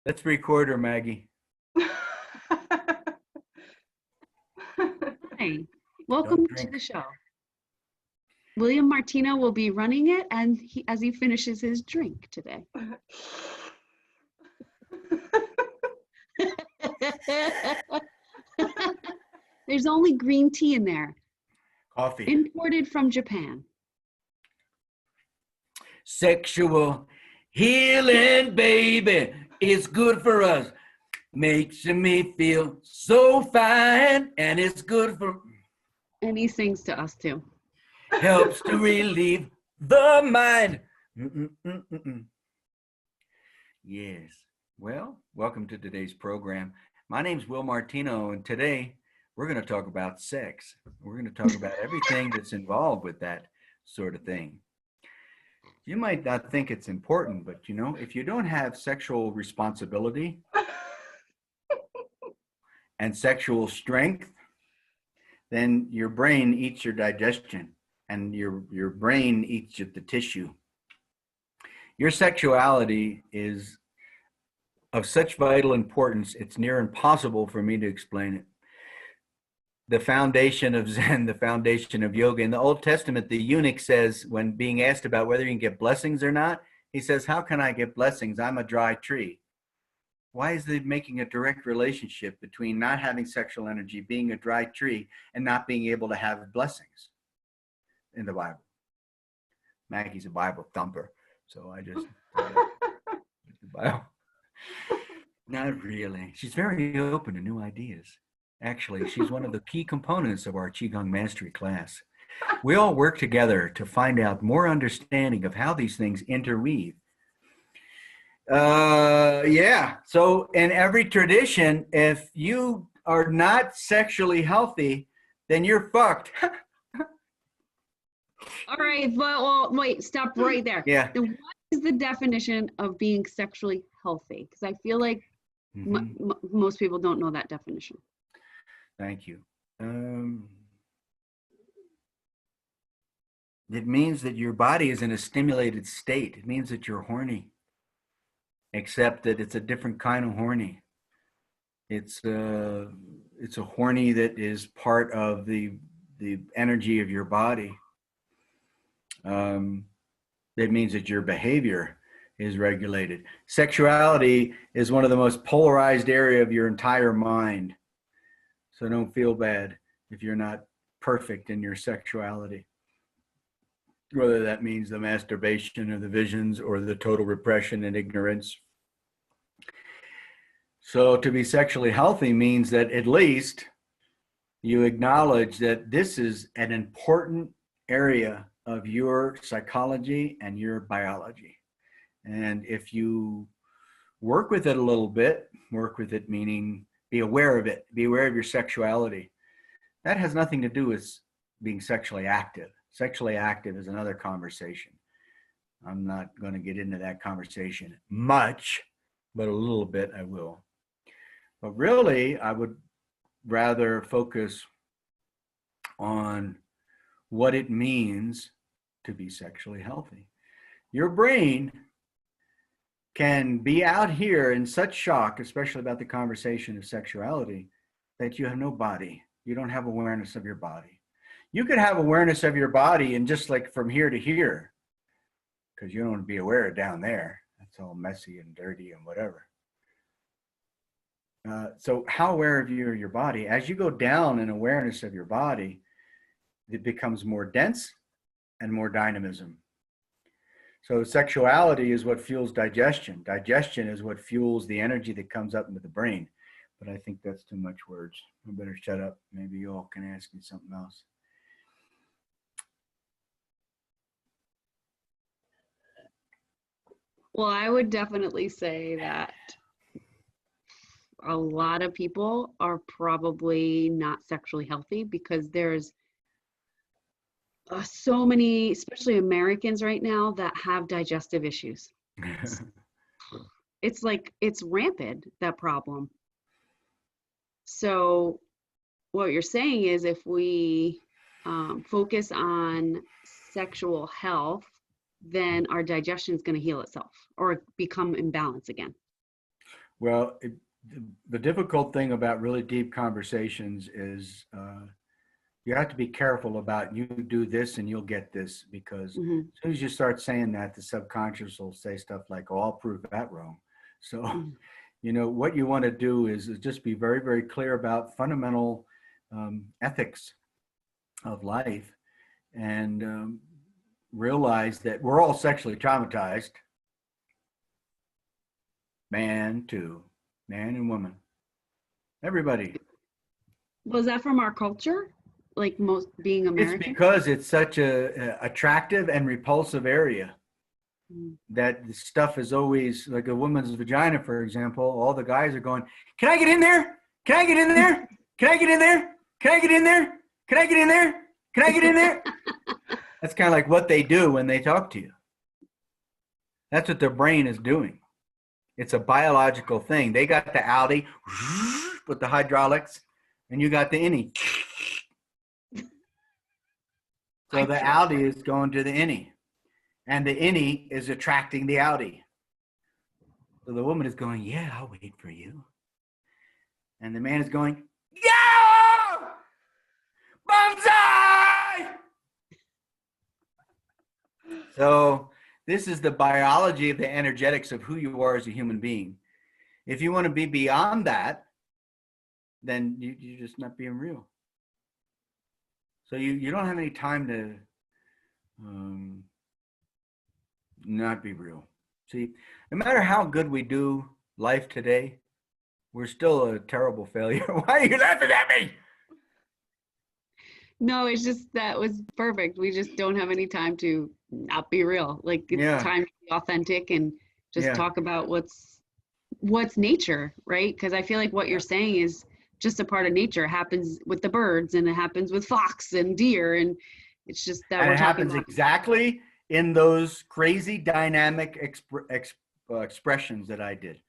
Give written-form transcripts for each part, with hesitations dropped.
Let's record her, Maggie. Hi, welcome to the show. William Martino will be running it and as he finishes his drink today. There's only green tea in there. Coffee. Imported from Japan. Sexual healing, baby, it's good for us. Makes me feel so fine, and it's good for... And he sings to us too. Helps to relieve the mind. Yes. Well, welcome to today's program. My name's Will Martino, and today we're going to talk about sex. We're going to talk about everything that's involved with that sort of thing. You might not think it's important, but you know, if you don't have sexual responsibility and sexual strength, then your brain eats your digestion and your brain eats at the tissue. Your sexuality is of such vital importance, it's near impossible for me to explain it. The foundation of Zen, the foundation of yoga. In the Old Testament, the eunuch says, when being asked about whether he can get blessings or not, he says, how can I get blessings? I'm a dry tree. Why is he making a direct relationship between not having sexual energy, being a dry tree, and not being able to have blessings in the Bible? Maggie's a Bible thumper, so I just... the Bible. Not really. She's very open to new ideas. Actually, she's one of the key components of our Qigong Mastery class. We all work together to find out more understanding of how these things interweave. Yeah, so in every tradition, if you are not sexually healthy, then you're fucked. All right, well, wait, stop right there. Yeah. Then what is the definition of being sexually healthy? Because I feel like most people don't know that definition. Thank you. It means that your body is in a stimulated state. It means that you're horny, except that it's a different kind of horny. It's a horny that is part of the energy of your body. It means that your behavior is regulated. Sexuality is one of the most polarized area of your entire mind. So don't feel bad if you're not perfect in your sexuality. Whether that means the masturbation or the visions or the total repression and ignorance. So to be sexually healthy means that at least you acknowledge that this is an important area of your psychology and your biology. And if you work with it a little bit, work with it meaning be aware of it, be aware of your sexuality. That has nothing to do with being sexually active. Sexually active is another conversation. I'm not going to get into that conversation much, but a little bit I will. But really, I would rather focus on what it means to be sexually healthy. Your brain can be out here in such shock, especially about the conversation of sexuality, that you have no body. You don't have awareness of your body. You could have awareness of your body and just like from here to here, because you don't want to be aware of down there. That's all messy and dirty and whatever. So how aware of you are your body? As you go down in awareness of your body, it becomes more dense and more dynamism. So sexuality is what fuels digestion. Digestion is what fuels the energy that comes up into the brain. But I think that's too much words. I better shut up. Maybe you all can ask me something else. Well, I would definitely say that a lot of people are probably not sexually healthy because there's so many, especially Americans right now, that have digestive issues. It's like, it's rampant, that problem. So what you're saying is if we focus on sexual health, then our digestion is going to heal itself or become in balance again. Well, the difficult thing about really deep conversations is you have to be careful about you do this and you'll get this, because Hmm. as soon as you start saying that, the subconscious will say stuff like, oh, I'll prove that wrong. So, Hmm. what you want to do is just be very, very clear about fundamental ethics of life, and realize that we're all sexually traumatized, man too, man and woman, everybody. Was that from our culture? Like most being It's American? because it's such a attractive and repulsive area Mm. that the stuff is always like a woman's vagina, for example. All the guys are going, "Can I get in there? Can I get in there? Can I get in there? Can I get in there? Can I get in there? Can I get in there?" That's kind of like what they do when they talk to you. That's what their brain is doing. It's a biological thing. They got the Audi with the hydraulics, and you got the innie. So the Audi is going to the innie, and the innie is attracting the Audi. So the woman is going, "Yeah, I'll wait for you." And the man is going, "Yeah! Bonsai!" So this is the biology of the energetics of who you are as a human being. If you want to be beyond that, then you're just not being real. So you don't have any time to not be real. See, no matter how good we do life today, we're still a terrible failure. Why are you laughing at me? No, it's just that was perfect. We just don't have any time to not be real. Like it's Yeah, time to be authentic and just yeah, talk about what's nature, right? Because I feel like what you're saying is just a part of nature. It happens with the birds and it happens with fox and deer, and it's just that and we're it talking happens about. exactly in those crazy dynamic expressions that I did.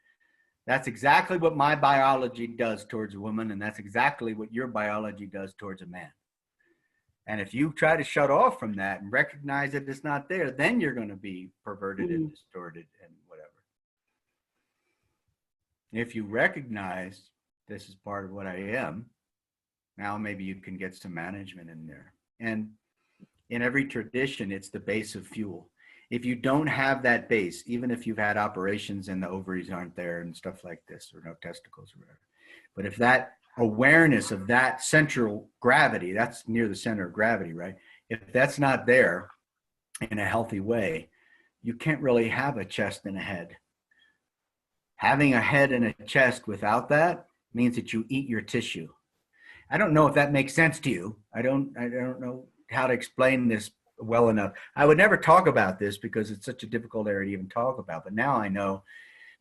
That's exactly what my biology does towards a woman, and that's exactly what your biology does towards a man. And if you try to shut off from that and recognize that it's not there, then you're going to be perverted and Mhm. distorted and whatever. If you recognize this is part of what I am, now maybe you can get some management in there. And in every tradition, it's the base of fuel. If you don't have that base, even if you've had operations and the ovaries aren't there and stuff like this, or no testicles or whatever, but if that awareness of that central gravity, that's near the center of gravity, right? If that's not there in a healthy way, you can't really have a chest and a head. Having a head and a chest without that means that you eat your tissue. I don't know if that makes sense to you. I don't know how to explain this well enough. I would never talk about this because it's such a difficult area to even talk about. But now I know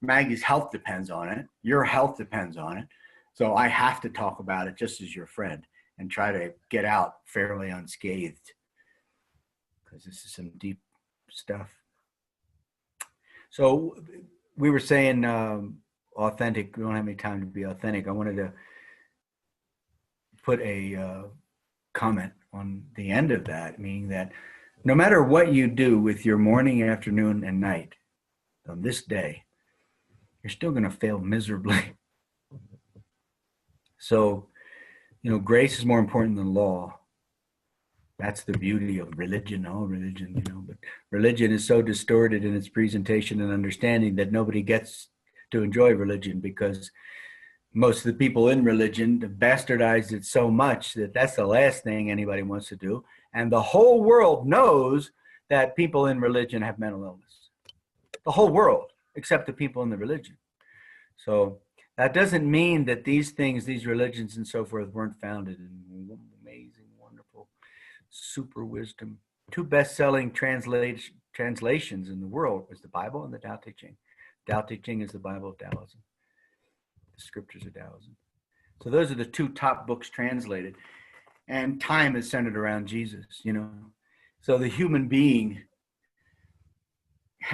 Maggie's health depends on it. Your health depends on it. So I have to talk about it just as your friend and try to get out fairly unscathed, because this is some deep stuff. So we were saying authentic. We don't have any time to be authentic. I wanted to put a comment on the end of that, meaning that no matter what you do with your morning, afternoon, and night on this day, you're still going to fail miserably. So, grace is more important than law. That's the beauty of religion, all religion, but religion is so distorted in its presentation and understanding that nobody gets to enjoy religion, because most of the people in religion have bastardized it so much that that's the last thing anybody wants to do. And the whole world knows that people in religion have mental illness. The whole world, except the people in the religion. So that doesn't mean that these things, these religions and so forth, weren't founded in amazing, wonderful, super wisdom. Two best-selling translations in the world is the Bible and the Tao Te Ching. Tao Te Ching is the Bible of Taoism. The scriptures of Taoism. So those are the two top books translated. And time is centered around Jesus, So the human being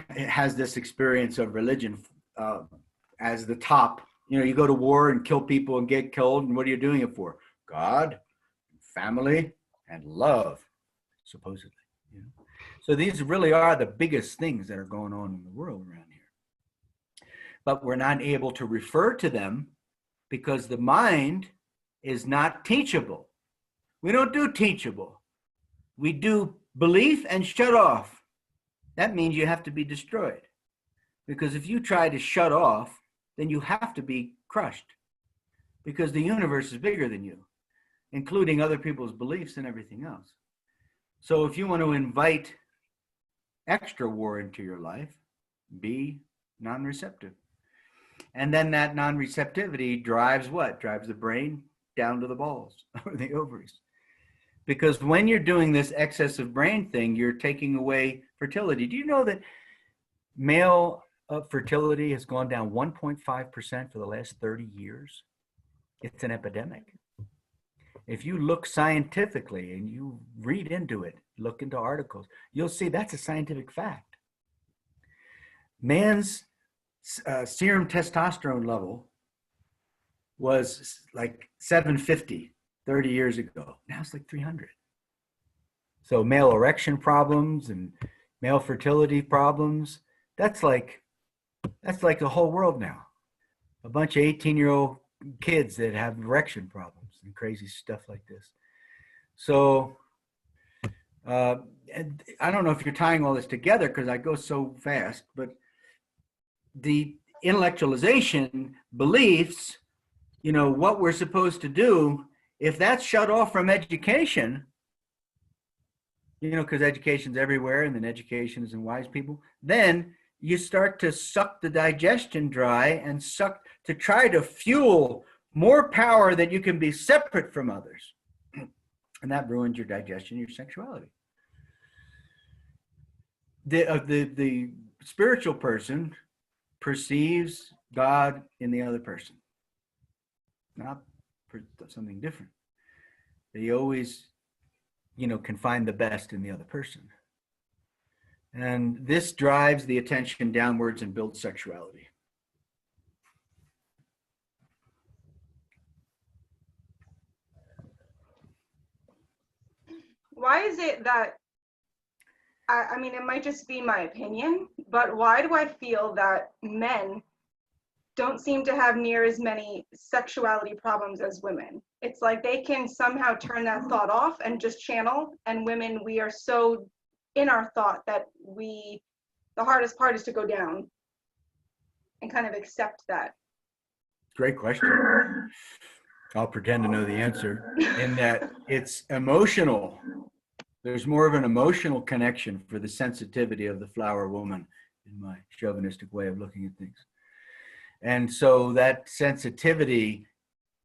has this experience of religion as the top. You go to war and kill people and get killed, and what are you doing it for? God, family, and love, supposedly. So these really are the biggest things that are going on in the world around here. but we're not able to refer to them because the mind is not teachable. We don't do teachable. We do belief and shut off. That means you have to be destroyed. Because if you try to shut off, then you have to be crushed. Because the universe is bigger than you, including other people's beliefs and everything else. So if you want to invite extra war into your life, be non-receptive. And then that non-receptivity drives what? Drives the brain down to the balls or the ovaries. Because when you're doing this excessive brain thing, you're taking away fertility. Do you know that male fertility has gone down 1.5% for the last 30 years? It's an epidemic. If you look scientifically and you read into it, look into articles, you'll see that's a scientific fact. Man's serum testosterone level was like 750 30 years ago. Now it's like 300. So male erection problems and male fertility problems, that's like the whole world now. A bunch of 18-year-old kids that have erection problems and crazy stuff like this. So and I don't know if you're tying all this together because I go so fast, but the intellectualization beliefs, you know, what we're supposed to do, if that's shut off from education, you know, because education's everywhere and then education is in wise people, then you start to suck the digestion dry and suck to try to fuel more power that you can be separate from others. And that ruins your digestion, your sexuality. The spiritual person perceives God in the other person, not for something different. They always, you know, can find the best in the other person. And this drives the attention downwards and builds sexuality. Why is it that, I mean, it might just be my opinion, but why do I feel that men don't seem to have near as many sexuality problems as women? It's like they can somehow turn that thought off and just channel, and women, we are so in our thought that the hardest part is to go down and kind of accept that. Great question. I'll pretend to know the answer in that it's emotional. There's more of an emotional connection for the sensitivity of the flower woman, in my chauvinistic way of looking at things. And so that sensitivity,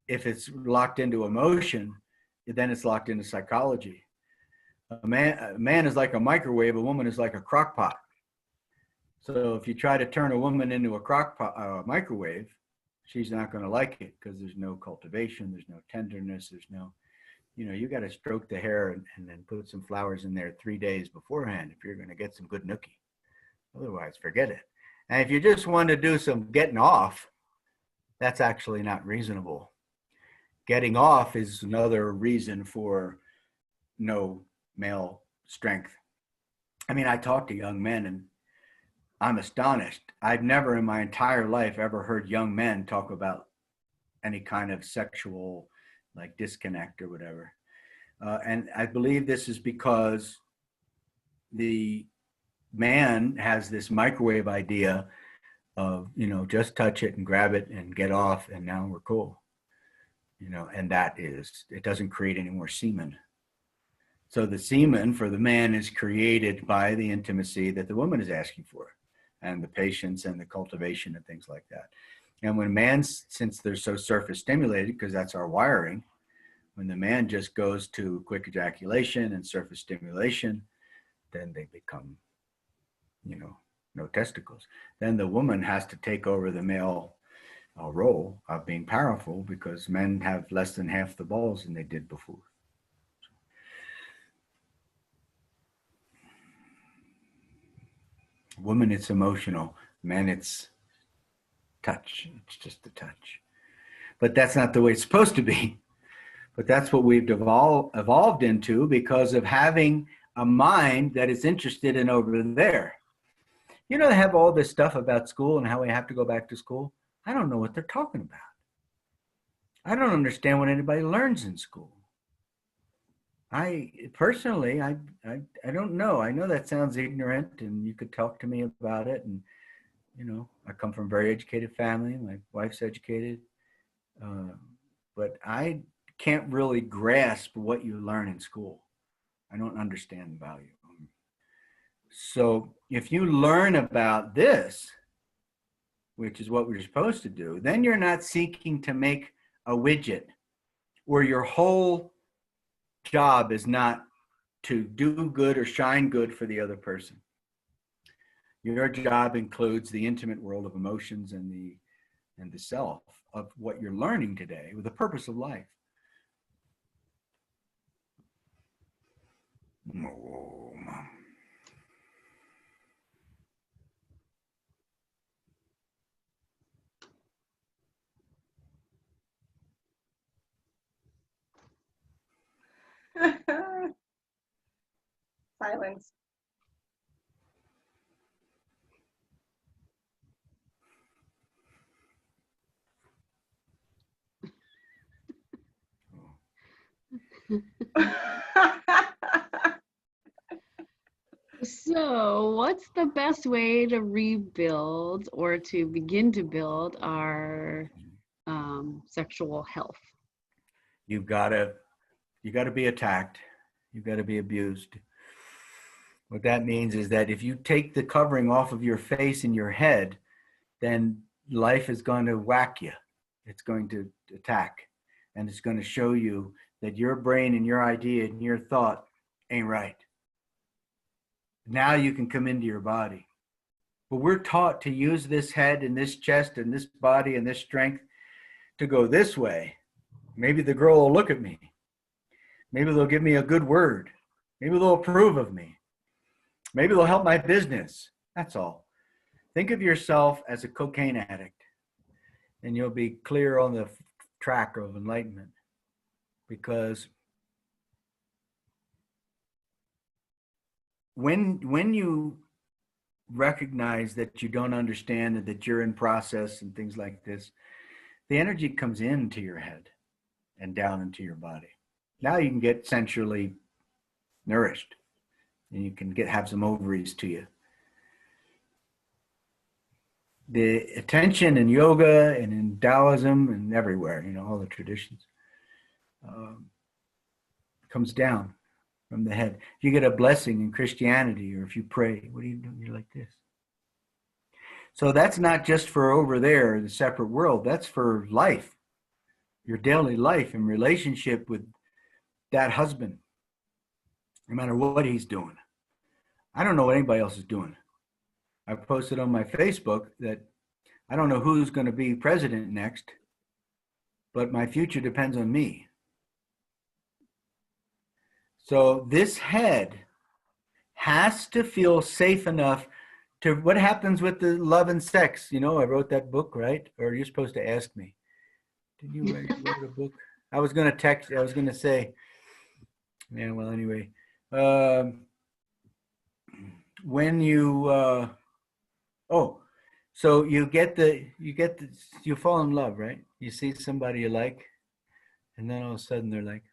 if it's locked into emotion, then it's locked into psychology. A man is like a microwave, a woman is like a crock pot. So if you try to turn a woman into a microwave, she's not going to like it because there's no cultivation, there's no tenderness, there's no, you know, you got to stroke the hair and then put some flowers in there 3 days beforehand if you're going to get some good nookie. Otherwise, forget it. And if you just want to do some getting off, that's actually not reasonable. Getting off is another reason for no male strength. I mean, I talk to young men and I'm astonished. I've never in my entire life ever heard young men talk about any kind of sexual like disconnect or whatever. And I believe this is because the man has this microwave idea of, you know, just touch it and grab it and get off and now we're cool. You know, and that is, it doesn't create any more semen. So the semen for the man is created by the intimacy that the woman is asking for and the patience and the cultivation and things like that. And when man's, since they're so surface stimulated, because that's our wiring, when the man just goes to quick ejaculation and surface stimulation, then they become, you know, no testicles. Then the woman has to take over the male role of being powerful because men have less than half the balls than they did before. Woman, it's emotional. Men, it's touch. It's just a touch. But that's not the way it's supposed to be. But that's what we've evolved into because of having a mind that is interested in over there. You know, they have all this stuff about school and how we have to go back to school. I don't know what they're talking about. I don't understand what anybody learns in school. I personally, I don't know. I know that sounds ignorant, and you could talk to me about it. And you know, I come from a very educated family. My wife's educated, but I can't really grasp what you learn in school. I don't understand the value. So if you learn about this, which is what we're supposed to do, then you're not seeking to make a widget, or your whole job is not to do good or shine good for the other person. Your job includes the intimate world of emotions and the self of what you're learning today with the purpose of life. Oh, Mom. Silence. So, what's the best way to rebuild or to begin to build our sexual health? You gotta be attacked. You gotta be abused. What that means is that if you take the covering off of your face and your head, then life is going to whack you. It's going to attack, and it's going to show you that your brain and your idea and your thought ain't right. Now you can come into your body. But we're taught to use this head and this chest and this body and this strength to go this way. Maybe the girl will look at me. Maybe they'll give me a good word. Maybe they'll approve of me. Maybe they'll help my business. That's all. Think of yourself as a cocaine addict, and you'll be clear on the track of enlightenment. Because when you recognize that you don't understand and that you're in process and things like this, the energy comes into your head and down into your body. Now you can get sensually nourished, and you can have some ovaries to you. The attention in yoga and in Taoism and everywhere, you know, all the traditions, comes down from the head. If you get a blessing in Christianity, or if you pray, what do you do? You're like this. So that's not just for over there, the separate world. That's for life, your daily life in relationship with that husband, no matter what he's doing. I don't know what anybody else is doing. I posted on my Facebook that I don't know who's going to be president next, but my future depends on me. So this head has to feel safe enough to, what happens with the love and sex? You know, I wrote that book, right? Or you're supposed to ask me. Did you write a book? I was going to text, I was going to say, yeah, well, anyway. When you, so you fall in love, right? You see somebody you like, and then all of a sudden they're like,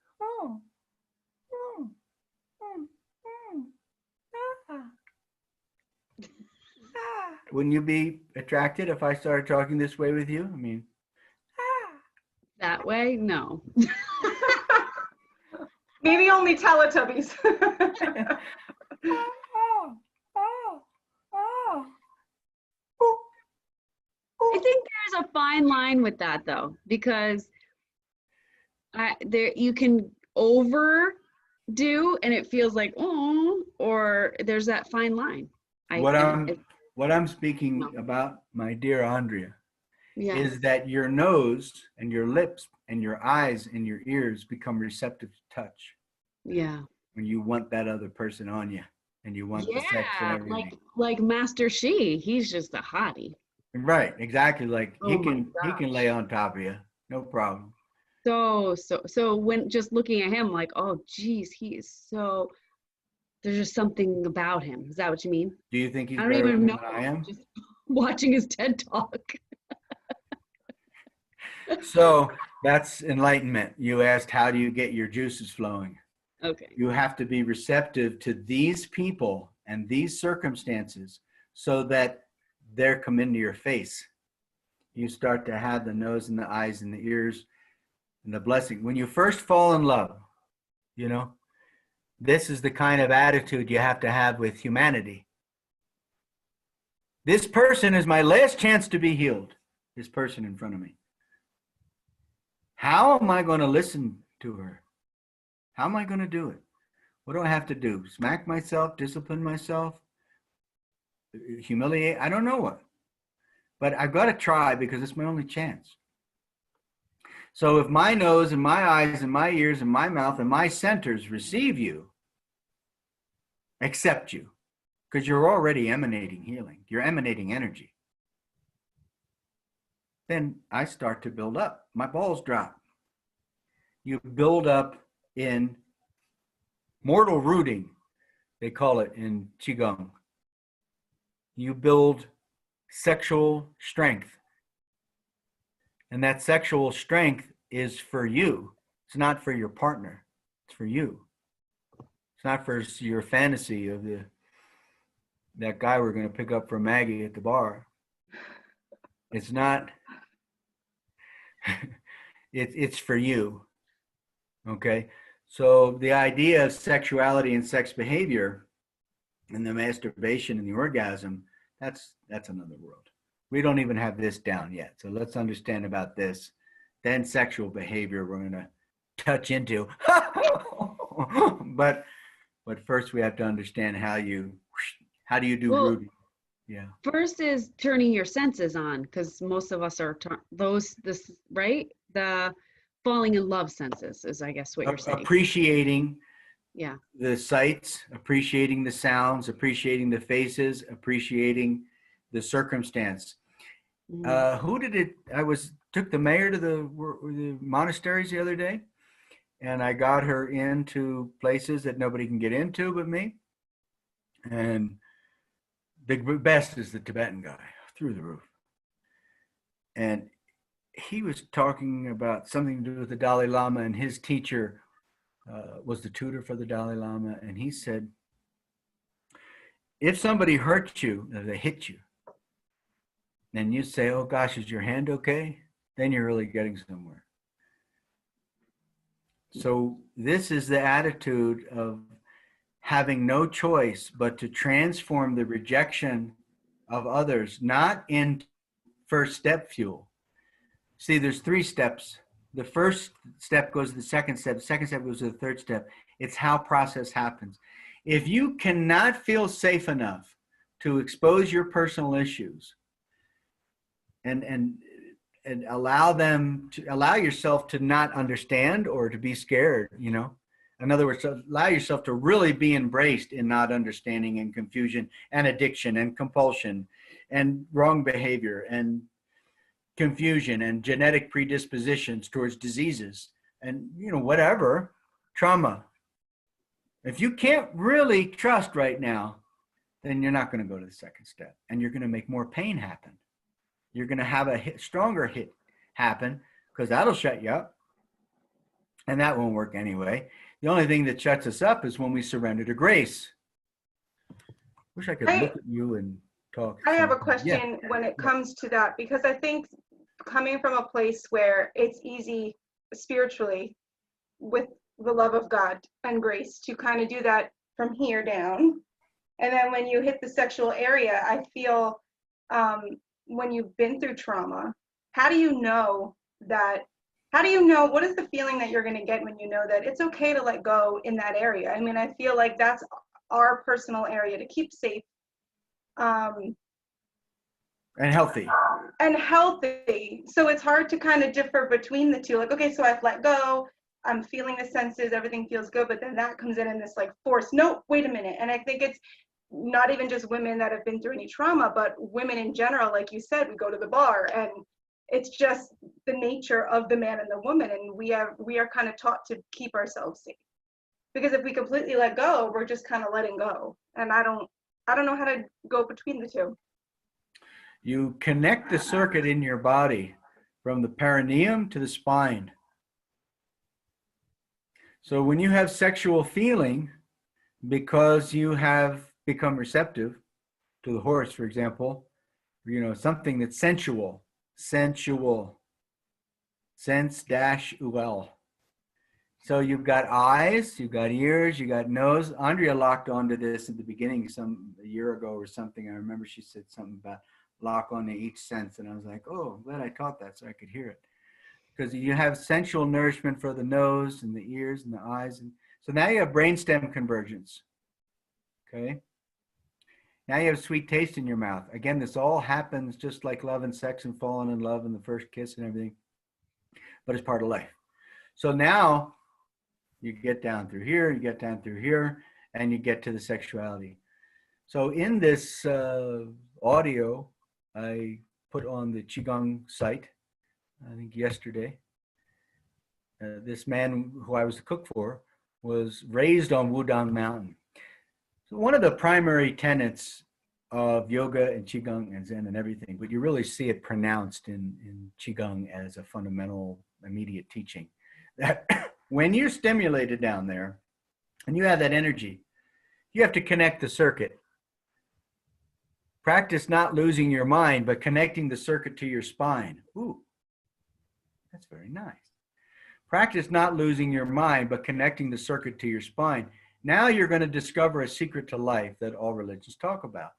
wouldn't you be attracted if I started talking this way with you? I mean, That way? No. Maybe only Teletubbies. I think there's a fine line with that though, because you can overdo and it feels like, oh, or there's that fine line. What I'm speaking about, my dear Andrea, yeah. is that your nose and your lips and your eyes and your ears become receptive to touch. Yeah. When you want that other person on you and you want the sex and everything. like Master Shi, he's just a hottie. Right, exactly. Like Oh he my can lay on top of you, no problem. So when just looking at him, like, oh geez, he is so there's just something about him. Is that what you mean? Do you think he's I don't better even looking know. than I am? Just watching his TED talk. So that's enlightenment. You asked, how do you get your juices flowing? Okay. You have to be receptive to these people and these circumstances so that they're come into your face. You start to have the nose and the eyes and the ears and the blessing. When you first fall in love, you know, this is the kind of attitude you have to have with humanity. This person is my last chance to be healed. This person in front of me. How am I going to listen to her? How am I going to do it? What do I have to do? Smack myself, discipline myself, humiliate? I don't know what. But I've got to try because it's my only chance. So if my nose and my eyes and my ears and my mouth and my centers receive you, accept you, because you're already emanating healing. You're emanating energy. Then I start to build up. My balls drop. You build up in mortal rooting, they call it in Qigong. You build sexual strength. And that sexual strength is for you. It's not for your partner. It's for you. It's not for your fantasy of that guy we're going to pick up for Maggie at the bar. It's not. It's for you. Okay? So the idea of sexuality and sex behavior and the masturbation and the orgasm, that's another world. We don't even have this down yet. So let's understand about this. Then sexual behavior we're going to touch into. But first we have to understand how do you do rooting? Yeah. First is turning your senses on, because most of us are right? The falling in love senses is, I guess, what you're saying. Appreciating Yeah. the sights, appreciating the sounds, appreciating the faces, appreciating the circumstance. Who did it? Took the mayor to the monasteries the other day, and I got her into places that nobody can get into but me. And the best is the Tibetan guy, through the roof. And he was talking about something to do with the Dalai Lama, and his teacher was the tutor for the Dalai Lama. And he said, if somebody hurts you, if they hit you, then you say, oh gosh, is your hand okay? Then you're really getting somewhere. So this is the attitude of having no choice but to transform the rejection of others, not in first step fuel. See, there's 3 steps. The first step goes to the second step. The second step goes to the third step. It's how process happens. If you cannot feel safe enough to expose your personal issues and allow yourself to not understand or to be scared, you know. In other words, allow yourself to really be embraced in not understanding and confusion and addiction and compulsion and wrong behavior and confusion and genetic predispositions towards diseases and, you know, whatever, trauma. If you can't really trust right now, then you're not going to go to the second step, and you're going to make more pain happen. You're going to have a stronger hit happen, because that'll shut you up, and that won't work anyway. The only thing that shuts us up is when we surrender to grace. Wish I could look at you and talk. I have a question when it comes to that, because I think coming from a place where it's easy spiritually with the love of God and grace to kind of do that from here down. And then when you hit the sexual area, I feel when you've been through trauma, how do you know, what is the feeling that you're going to get when you know that it's okay to let go in that area? I mean, I feel like that's our personal area to keep safe. And healthy. So it's hard to kind of differ between the two. Like, okay, so I've let go, I'm feeling the senses, everything feels good, but then that comes in this like force. No, wait a minute. And I think it's not even just women that have been through any trauma, but women in general. Like you said, we go to the bar, and it's just the nature of the man and the woman, and we are kind of taught to keep ourselves safe Because if we completely let go, we're just kind of letting go. And I don't know how to go between the two. You connect the circuit in your body from the perineum to the spine. So when you have sexual feeling, because you have become receptive to the horse, for example, you know, something that's sensual, sense-ul. So you've got eyes, you've got ears, you got nose. Andrea locked onto this at the beginning a year ago or something. I remember she said something about lock onto each sense. And I was like, oh, I'm glad I taught that so I could hear it. Because you have sensual nourishment for the nose and the ears and the eyes. And so now you have brainstem convergence. Okay. Now you have sweet taste in your mouth. Again, this all happens just like love and sex and falling in love and the first kiss and everything, but it's part of life. So now you get down through here, you get down through here, and you get to the sexuality. So in this audio, I put on the Qigong site, I think yesterday. This man who I was the cook for was raised on Wudang Mountain. So one of the primary tenets of yoga and Qigong and Zen and everything, but you really see it pronounced in Qigong as a fundamental immediate teaching, that when you're stimulated down there and you have that energy, you have to connect the circuit. Practice not losing your mind, but connecting the circuit to your spine. Ooh, that's very nice. Practice not losing your mind, but connecting the circuit to your spine. Now you're going to discover a secret to life that all religions talk about.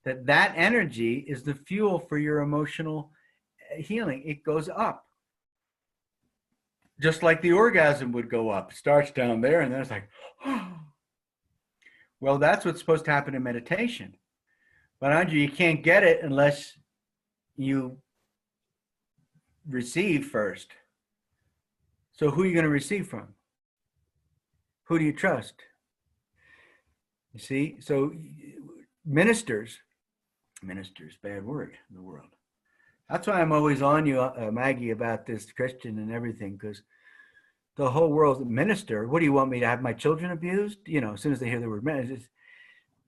That energy is the fuel for your emotional healing. It goes up. Just like the orgasm would go up. It starts down there and then it's like, oh. Well, that's what's supposed to happen in meditation. But Andrea, you can't get it unless you receive first. So who are you going to receive from? Who do you trust? You see, so ministers, bad word in the world. That's why I'm always on you, Maggie, about this Christian and everything, because the whole world's a minister. What do you want me to have my children abused? You know, as soon as they hear the word minister,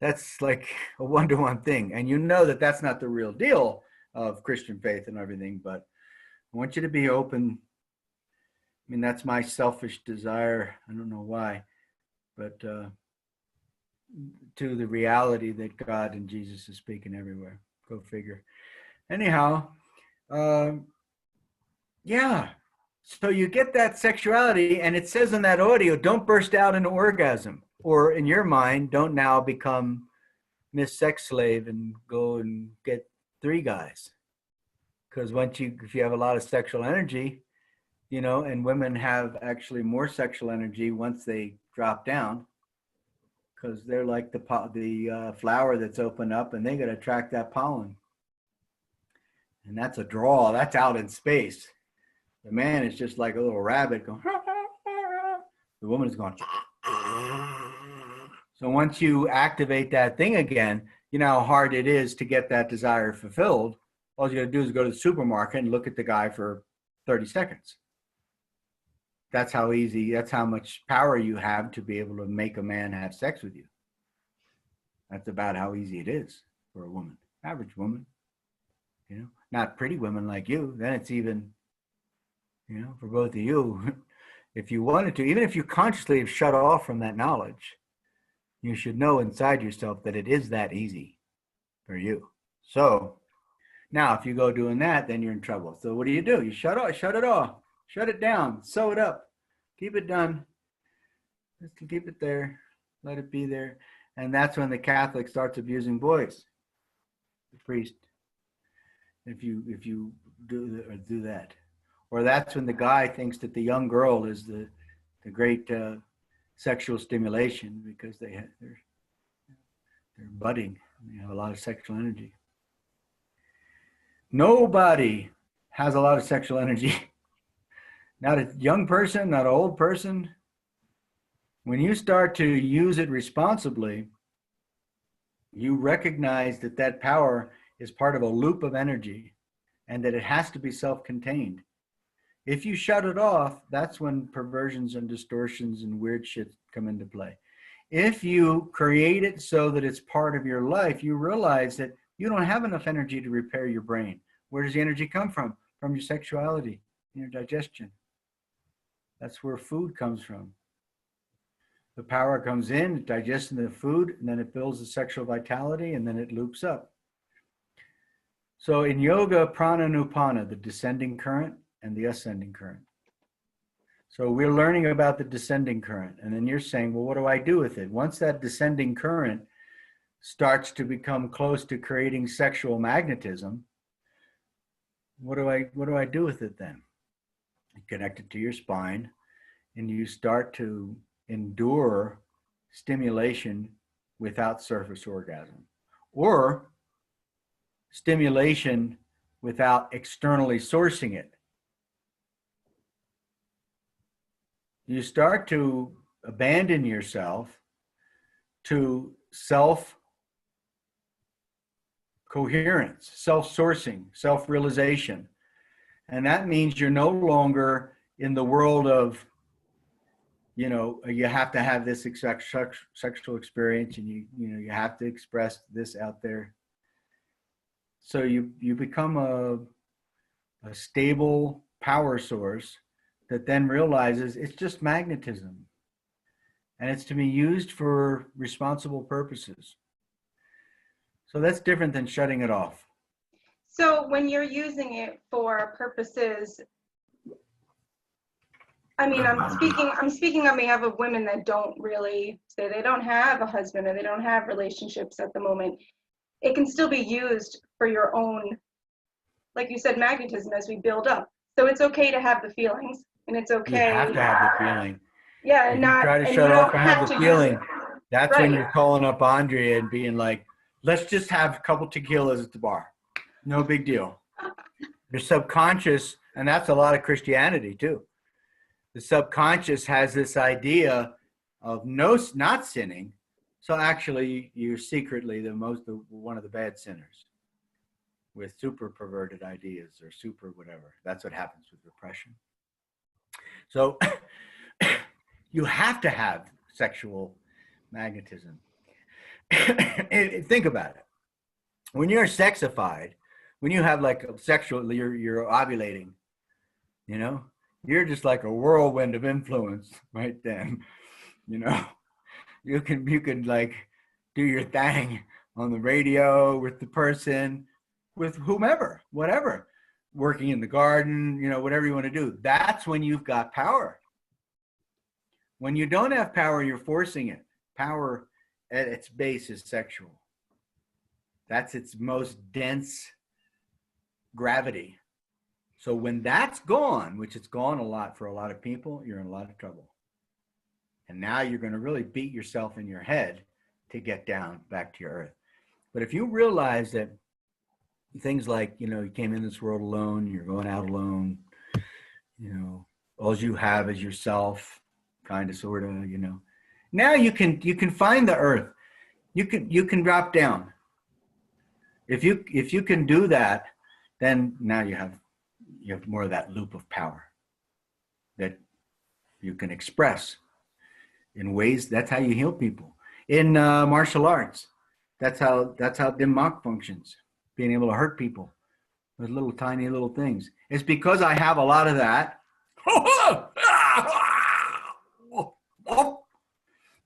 that's like a one-to-one thing. And you know that that's not the real deal of Christian faith and everything, but I want you to be open. I mean, that's my selfish desire. I don't know why, but to the reality that God and Jesus is speaking everywhere. Go figure. Anyhow, yeah. So you get that sexuality, and it says in that audio, don't burst out into orgasm. Or in your mind, don't now become Miss Sex Slave and go and get 3 guys. Because if you have a lot of sexual energy, you know, and women have actually more sexual energy once they drop down, because they're like the flower that's opened up, and they got to attract that pollen. And that's a draw. That's out in space. The man is just like a little rabbit going. The woman is going. So once you activate that thing again, you know how hard it is to get that desire fulfilled. All you got to do is go to the supermarket and look at the guy for 30 seconds. That's how easy, that's how much power you have to be able to make a man have sex with you. That's about how easy it is for a woman, average woman, you know, not pretty women like you. Then it's even, you know, for both of you, if you wanted to, even if you consciously have shut off from that knowledge, you should know inside yourself that it is that easy for you. So now if you go doing that, then you're in trouble. So what do? You shut it off. Shut it down. Sew it up. Keep it done. Just keep it there. Let it be there. And that's when the Catholic starts abusing boys. The priest. If you do that. Or that's when the guy thinks that the young girl is the great sexual stimulation, because they're budding. They have a lot of sexual energy. Nobody has a lot of sexual energy. Not a young person, not an old person. When you start to use it responsibly, you recognize that that power is part of a loop of energy and that it has to be self-contained. If you shut it off, that's when perversions and distortions and weird shit come into play. If you create it so that it's part of your life, you realize that you don't have enough energy to repair your brain. Where does the energy come from? From your sexuality, your digestion. That's where food comes from. The power comes in, digesting the food, and then it builds the sexual vitality, and then it loops up. So in yoga, prana and upana, the descending current and the ascending current. So we're learning about the descending current, and then you're saying, well, what do I do with it? Once that descending current starts to become close to creating sexual magnetism, what do I do with it then? You connect it to your spine, and you start to endure stimulation without surface orgasm, or stimulation without externally sourcing it. You start to abandon yourself to self-coherence, self-sourcing, self-realization. And that means you're no longer in the world of, you know, you have to have this sexual experience, and you have to express this out there. So you become a stable power source that then realizes it's just magnetism, and it's to be used for responsible purposes. So that's different than shutting it off. So when you're using it for purposes, I mean, I'm speaking on behalf of women that don't really say they don't have a husband or they don't have relationships at the moment. It can still be used for your own, like you said, magnetism as we build up. So it's okay to have the feelings, and it's okay. You have to have the feeling. Yeah, if and you not try to and shut you off don't and have the feeling. That's when Right. you're calling up Andrea and being like, let's just have a couple tequilas at the bar. No big deal. Your subconscious, and that's a lot of Christianity too. The subconscious has this idea of not sinning. So actually you're secretly one of the bad sinners with super perverted ideas or super whatever. That's what happens with repression. So you have to have sexual magnetism. Think about it. When you're sexified, when you have like a sexual, you're ovulating, you know, you're just like a whirlwind of influence right then. You know, you can like do your thing on the radio with the person, with whomever, whatever, working in the garden, you know, whatever you want to do. That's when you've got power. When you don't have power, you're forcing it. Power at its base is sexual. That's its most dense gravity. So when that's gone, which it's gone a lot for a lot of people, you're in a lot of trouble. And now you're going to really beat yourself in your head to get down back to your earth. But if you realize that things like, you know, you came in this world alone, you're going out alone, you know, all you have is yourself, kind of, sort of, you know. Now you can find the earth. You can drop down. If you can do that, then now you have more of that loop of power that you can express in ways. That's how you heal people in martial arts. That's how Dim Mak functions, being able to hurt people with little tiny little things. It's because I have a lot of that.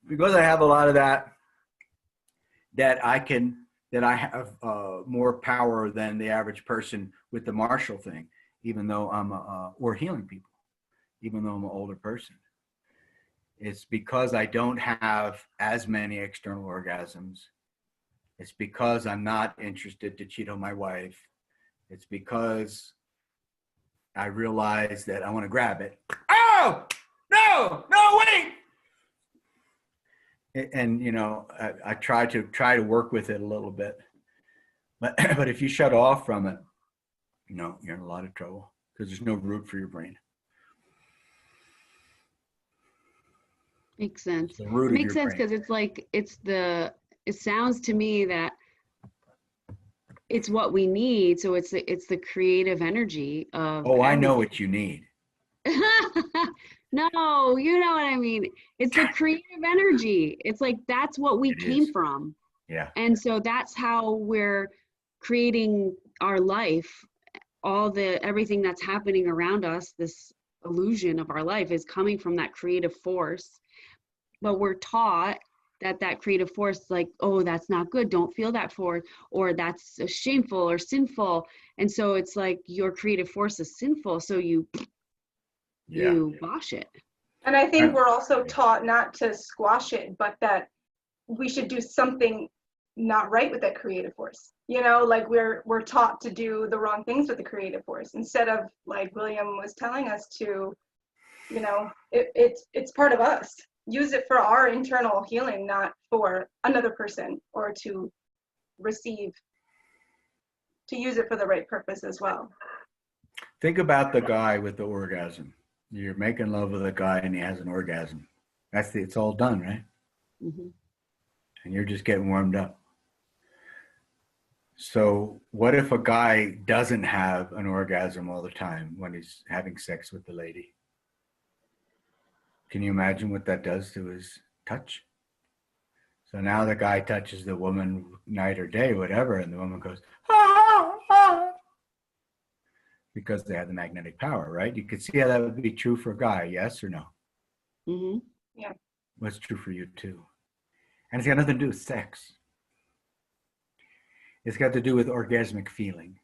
Because I have a lot of that I have more power than the average person with the martial thing, even though or healing people, even though I'm an older person. It's because I don't have as many external orgasms. It's because I'm not interested to cheat on my wife. It's because I realize that I want to grab it. Oh, no, wait. And, you know, I try to work with it a little bit. But if you shut off from it, you know, you're in a lot of trouble because there's no root for your brain. Makes sense. It's the root It of makes your sense brain. because it's like it sounds to me that it's what we need. So it's the creative energy of Oh, I know everything. what you need. No, you know what I mean. It's the creative energy. It's like that's what we It came is. from. Yeah. And so that's how we're creating our life. All the everything that's happening around us, this illusion of our life is coming from that creative force. But we're taught that that creative force, like, oh, that's not good, don't feel that for, or that's shameful or sinful. And so it's like your creative force is sinful, so you Yeah. bosh it. And I think Right. we're also taught not to squash it, but that we should do something not right with that creative force. You know, like we're taught to do the wrong things with the creative force instead of, like William was telling us to, you know, it's part of us. Use it for our internal healing, not for another person, or to receive, to use it for the right purpose as well. Think about the guy with the orgasm. You're making love with a guy and he has an orgasm. It's all done, right? Mm-hmm. And you're just getting warmed up. So what if a guy doesn't have an orgasm all the time when he's having sex with the lady? Can you imagine what that does to his touch? So now the guy touches the woman night or day, whatever, and the woman goes, ah, ah, because they have the magnetic power, right? You could see how that would be true for a guy, yes or no? Mm-hmm. Yeah. What's true for you too? And it's got nothing to do with sex. It's got to do with orgasmic feeling.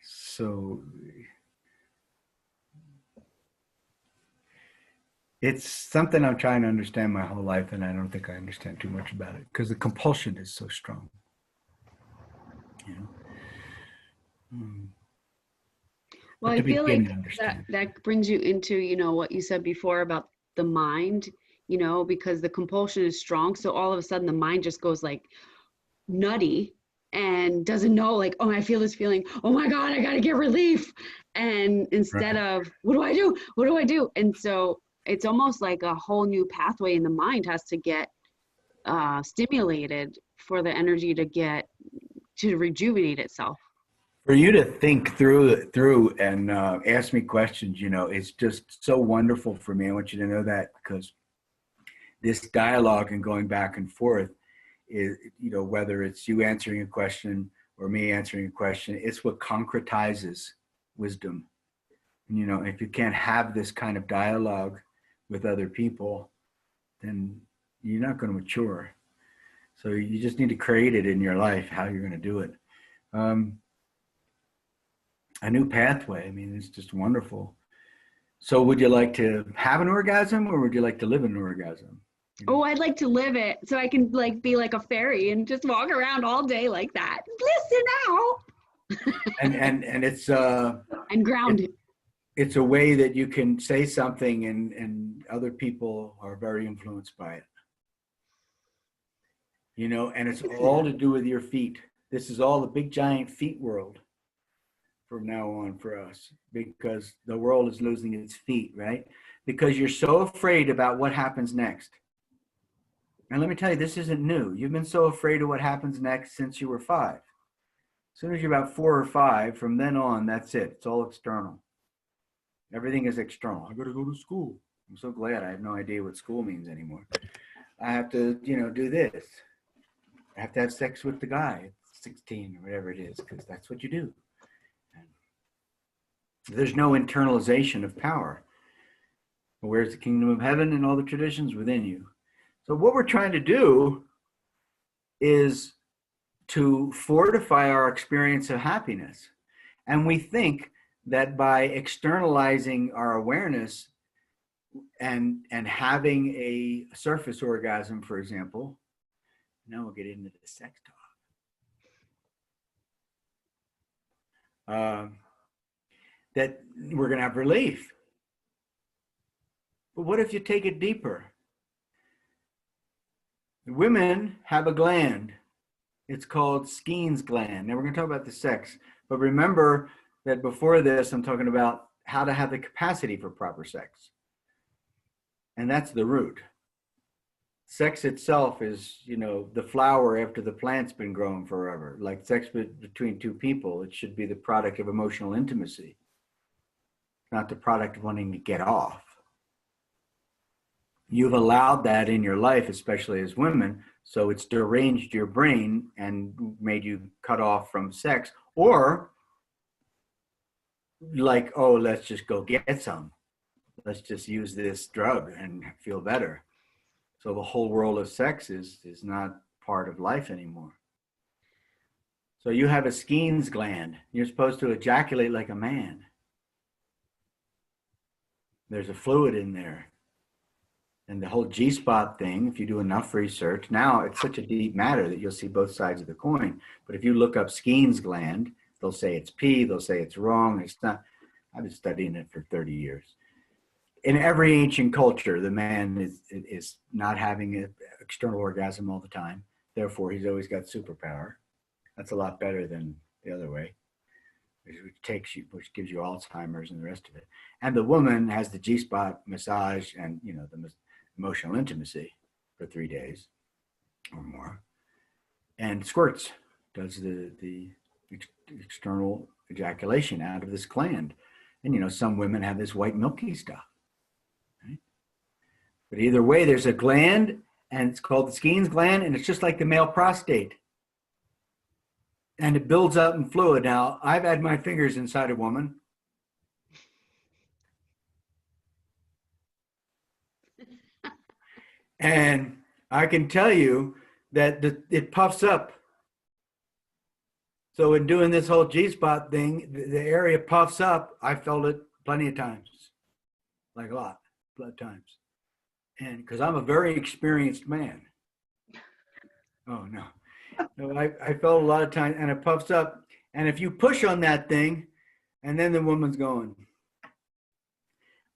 So it's something I'm trying to understand my whole life, and I don't think I understand too much about it because the compulsion is so strong. You know? Well, But I to feel begin like to understand. that brings you into, you know, what you said before about the mind, you know, because the compulsion is strong. So all of a sudden the mind just goes like nutty and doesn't know, like, oh, I feel this feeling. Oh my God, I got to get relief. And instead Right. of, what do I do? What do I do? And so it's almost like a whole new pathway in the mind has to get stimulated for the energy to rejuvenate itself. For you to think through and ask me questions, you know, it's just so wonderful for me. I want you to know that because this dialogue and going back and forth is, you know, whether it's you answering a question or me answering a question, it's what concretizes wisdom. You know, if you can't have this kind of dialogue with other people, then you're not going to mature. So you just need to create it in your life, how you're going to do it. A new pathway. I mean, it's just wonderful. So would you like to have an orgasm or would you like to live an orgasm? Oh, I'd like to live it so I can like be like a fairy and just walk around all day like that. Listen now. And it's And grounded. it's a way that you can say something and other people are very influenced by it. You know, and it's all to do with your feet. This is all the big giant feet world from now on for us because the world is losing its feet, right? Because you're so afraid about what happens next. And let me tell you, this isn't new. You've been so afraid of what happens next since you were 5. As soon as you're about 4 or 5, from then on, that's it. It's all external. Everything is external. I got to go to school. I'm so glad I have no idea what school means anymore. I have to, you know, do this. I have to have sex with the guy at 16 or whatever it is, because that's what you do. There's no internalization of power. But where's the kingdom of heaven and all the traditions within you? So what we're trying to do is to fortify our experience of happiness. And we think that by externalizing our awareness and having a surface orgasm, for example, now we'll get into the sex talk. That we're going to have relief. But what if you take it deeper? Women have a gland. It's called Skene's gland. Now we're going to talk about the sex. But remember that before this, I'm talking about how to have the capacity for proper sex. And that's the root. Sex itself is, you know, the flower after the plant's been growing forever. Like sex between two people, it should be the product of emotional intimacy. not the product of wanting to get off. You've allowed that in your life, especially as women, so it's deranged your brain and made you cut off from sex, or like, oh, let's just go get some. Let's just use this drug and feel better. So the whole world of sex is not part of life anymore. So you have a Skene's gland. You're supposed to ejaculate like a man. There's a fluid in there. And the whole G-spot thing, if you do enough research, now it's such a deep matter that you'll see both sides of the coin. But if you look up Skene's gland, they'll say it's P, they'll say it's wrong. It's not. I've been studying it for 30 years. In every ancient culture, the man is not having an external orgasm all the time. Therefore, he's always got superpower. That's a lot better than the other way, which gives you Alzheimer's and the rest of it. And the woman has the G-spot massage and, you know, the emotional intimacy for 3 days or more, and squirts, does the external ejaculation out of this gland. And, you know, some women have this white milky stuff. Right? But either way, there's a gland, and it's called the Skene's gland, and it's just like the male prostate. And it builds up in fluid. Now, I've had my fingers inside a woman. And I can tell you that it puffs up. So in doing this whole G-spot thing, the area puffs up. I felt it plenty of times, like a lot of times. And because I'm a very experienced man. Oh, no. No, I felt a lot of times, and it puffs up. And if you push on that thing, and then the woman's going.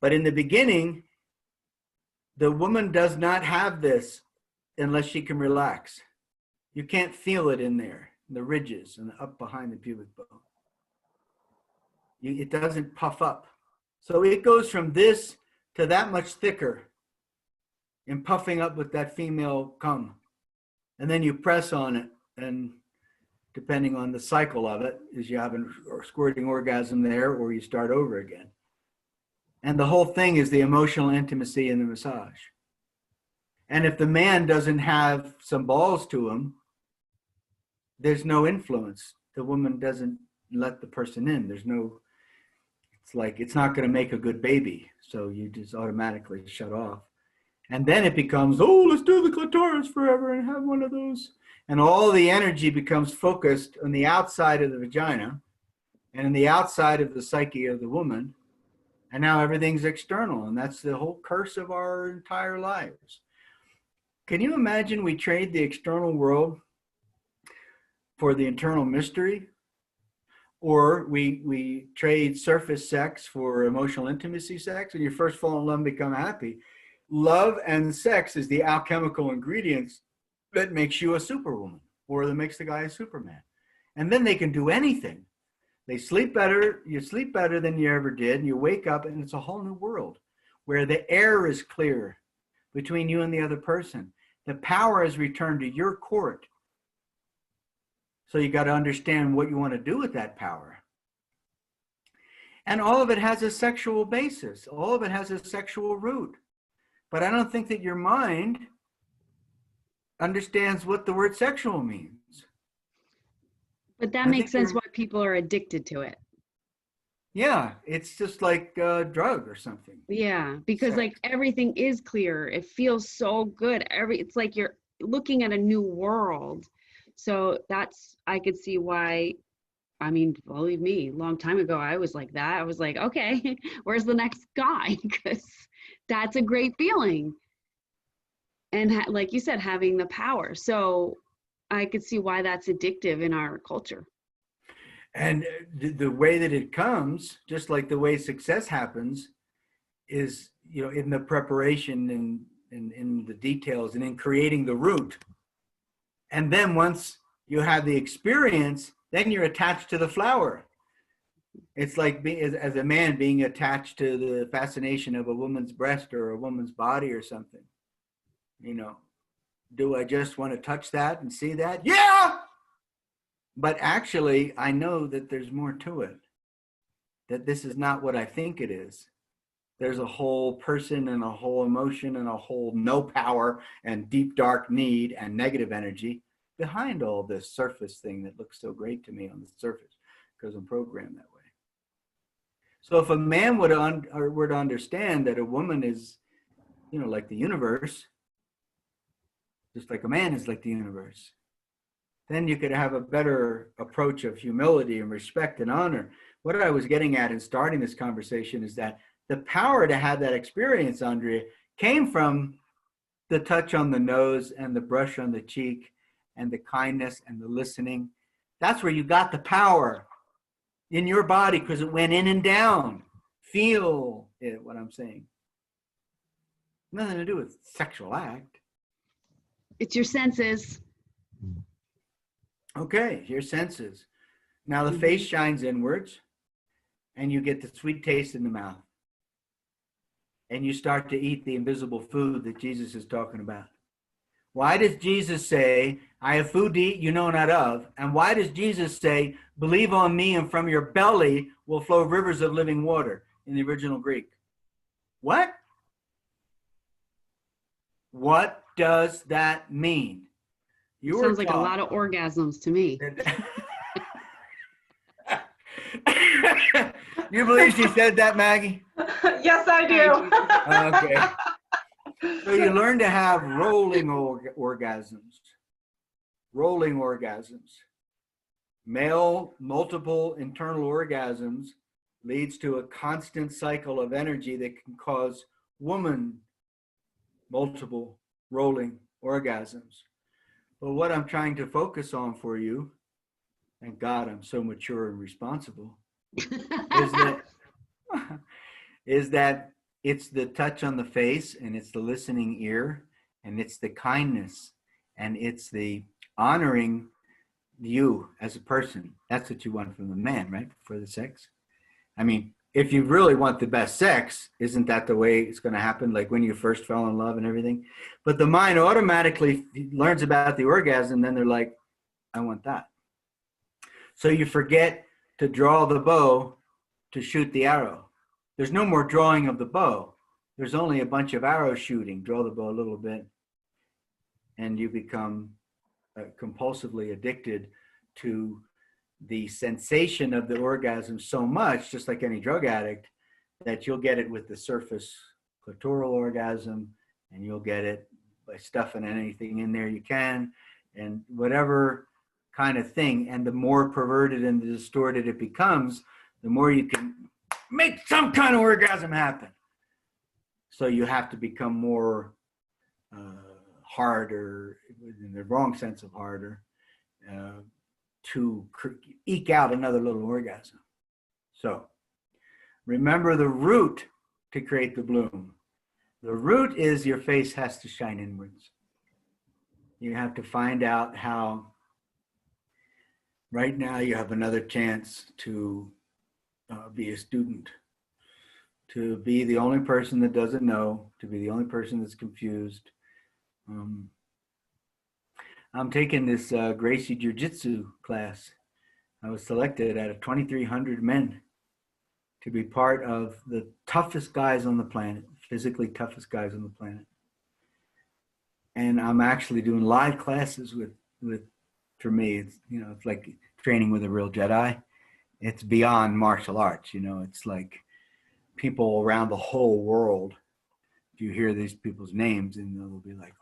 But in the beginning, the woman does not have this unless she can relax. You can't feel it in there, in the ridges and up behind the pubic bone. It doesn't puff up. So it goes from this to that much thicker and puffing up with that female cum. And then you press on it, and depending on the cycle of it, is you have a squirting orgasm there, or you start over again. And the whole thing is the emotional intimacy and the massage. And if the man doesn't have some balls to him, there's no influence. The woman doesn't let the person in. There's no, it's like, it's not going to make a good baby. So you just automatically shut off. And then it becomes, oh, let's do the clitoris forever and have one of those. And all the energy becomes focused on the outside of the vagina and in the outside of the psyche of the woman. And now everything's external. And that's the whole curse of our entire lives. Can you imagine we trade the external world for the internal mystery? Or we trade surface sex for emotional intimacy sex, and you first fall in love and become happy. Love and sex is the alchemical ingredients that makes you a superwoman, or that makes the guy a superman. And then they can do anything. They sleep better, you sleep better than you ever did, and you wake up and it's a whole new world where the air is clear between you and the other person. The power has returned to your court. So you got to understand what you want to do with that power. And all of it has a sexual basis. All of it has a sexual root. But I don't think that your mind understands what the word sexual means. But that makes sense why people are addicted to it. Yeah, it's just like a drug or something. Yeah, because like everything is clear. It feels so good. It's like you're looking at a new world. So that's, I could see why, I mean, believe me, a long time ago, I was like that. I was like, okay, where's the next guy? Because that's a great feeling. And like you said, having the power. So I could see why that's addictive in our culture. And the way that it comes, just like the way success happens, is, you know, in the preparation and in the details and in creating the root. And then once you have the experience, then you're attached to the flower. It's like as a man being attached to the fascination of a woman's breast or a woman's body or something. You know, do I just want to touch that and see that? Yeah! But actually, I know that there's more to it. that this is not what I think it is. There's a whole person and a whole emotion and a whole no power and deep dark need and negative energy behind all this surface thing that looks so great to me on the surface because I'm programmed that way. So if a man were to understand that a woman is, like the universe, just like a man is like the universe, then you could have a better approach of humility and respect and honor. What I was getting at in starting this conversation is that the power to have that experience, Andrea, came from the touch on the nose and the brush on the cheek and the kindness and the listening. That's where you got the power in your body because it went in and down. Feel it, what I'm saying. Nothing to do with sexual act. It's your senses. Okay, your senses. Now the face shines inwards and you get the sweet taste in the mouth. And you start to eat the invisible food that Jesus is talking about. Why does Jesus say, I have food to eat you know not of? And why does Jesus say, believe on me and from your belly will flow rivers of living water in the original Greek? What? What does that mean? Sounds like a lot of orgasms to me. You believe she said that, Maggie? Yes, I do. Okay. So you learn to have rolling orgasms. Rolling orgasms. Male multiple internal orgasms leads to a constant cycle of energy that can cause woman multiple rolling orgasms. But what I'm trying to focus on for you, thank God I'm so mature and responsible, is that it's the touch on the face and it's the listening ear and it's the kindness and it's the honoring you as a person. That's what you want from the man, right? For the sex. I mean, if you really want the best sex, isn't that the way it's going to happen? Like when you first fell in love and everything. But the mind automatically learns about the orgasm. Then they're like, I want that. So you forget to draw the bow to shoot the arrow. There's no more drawing of the bow. There's only a bunch of arrow shooting. Draw the bow a little bit. And you become compulsively addicted to the sensation of the orgasm so much, just like any drug addict, that you'll get it with the surface clitoral orgasm, and you'll get it by stuffing anything in there you can, and whatever kind of thing. And the more perverted and distorted it becomes, the more you can make some kind of orgasm happen. So you have to become more harder, in the wrong sense of harder, to eke out another little orgasm. So remember the root to create the bloom. The root is your face has to shine inwards. You have to find out how right now you have another chance to be a student, to be the only person that doesn't know, to be the only person that's confused. I'm taking this Gracie Jiu-Jitsu class. I was selected out of 2,300 men to be part of the toughest guys on the planet, physically toughest guys on the planet. And I'm actually doing live classes with for me, it's, it's like training with a real Jedi. It's beyond martial arts, it's like people around the whole world. If you hear these people's names, and they'll be like,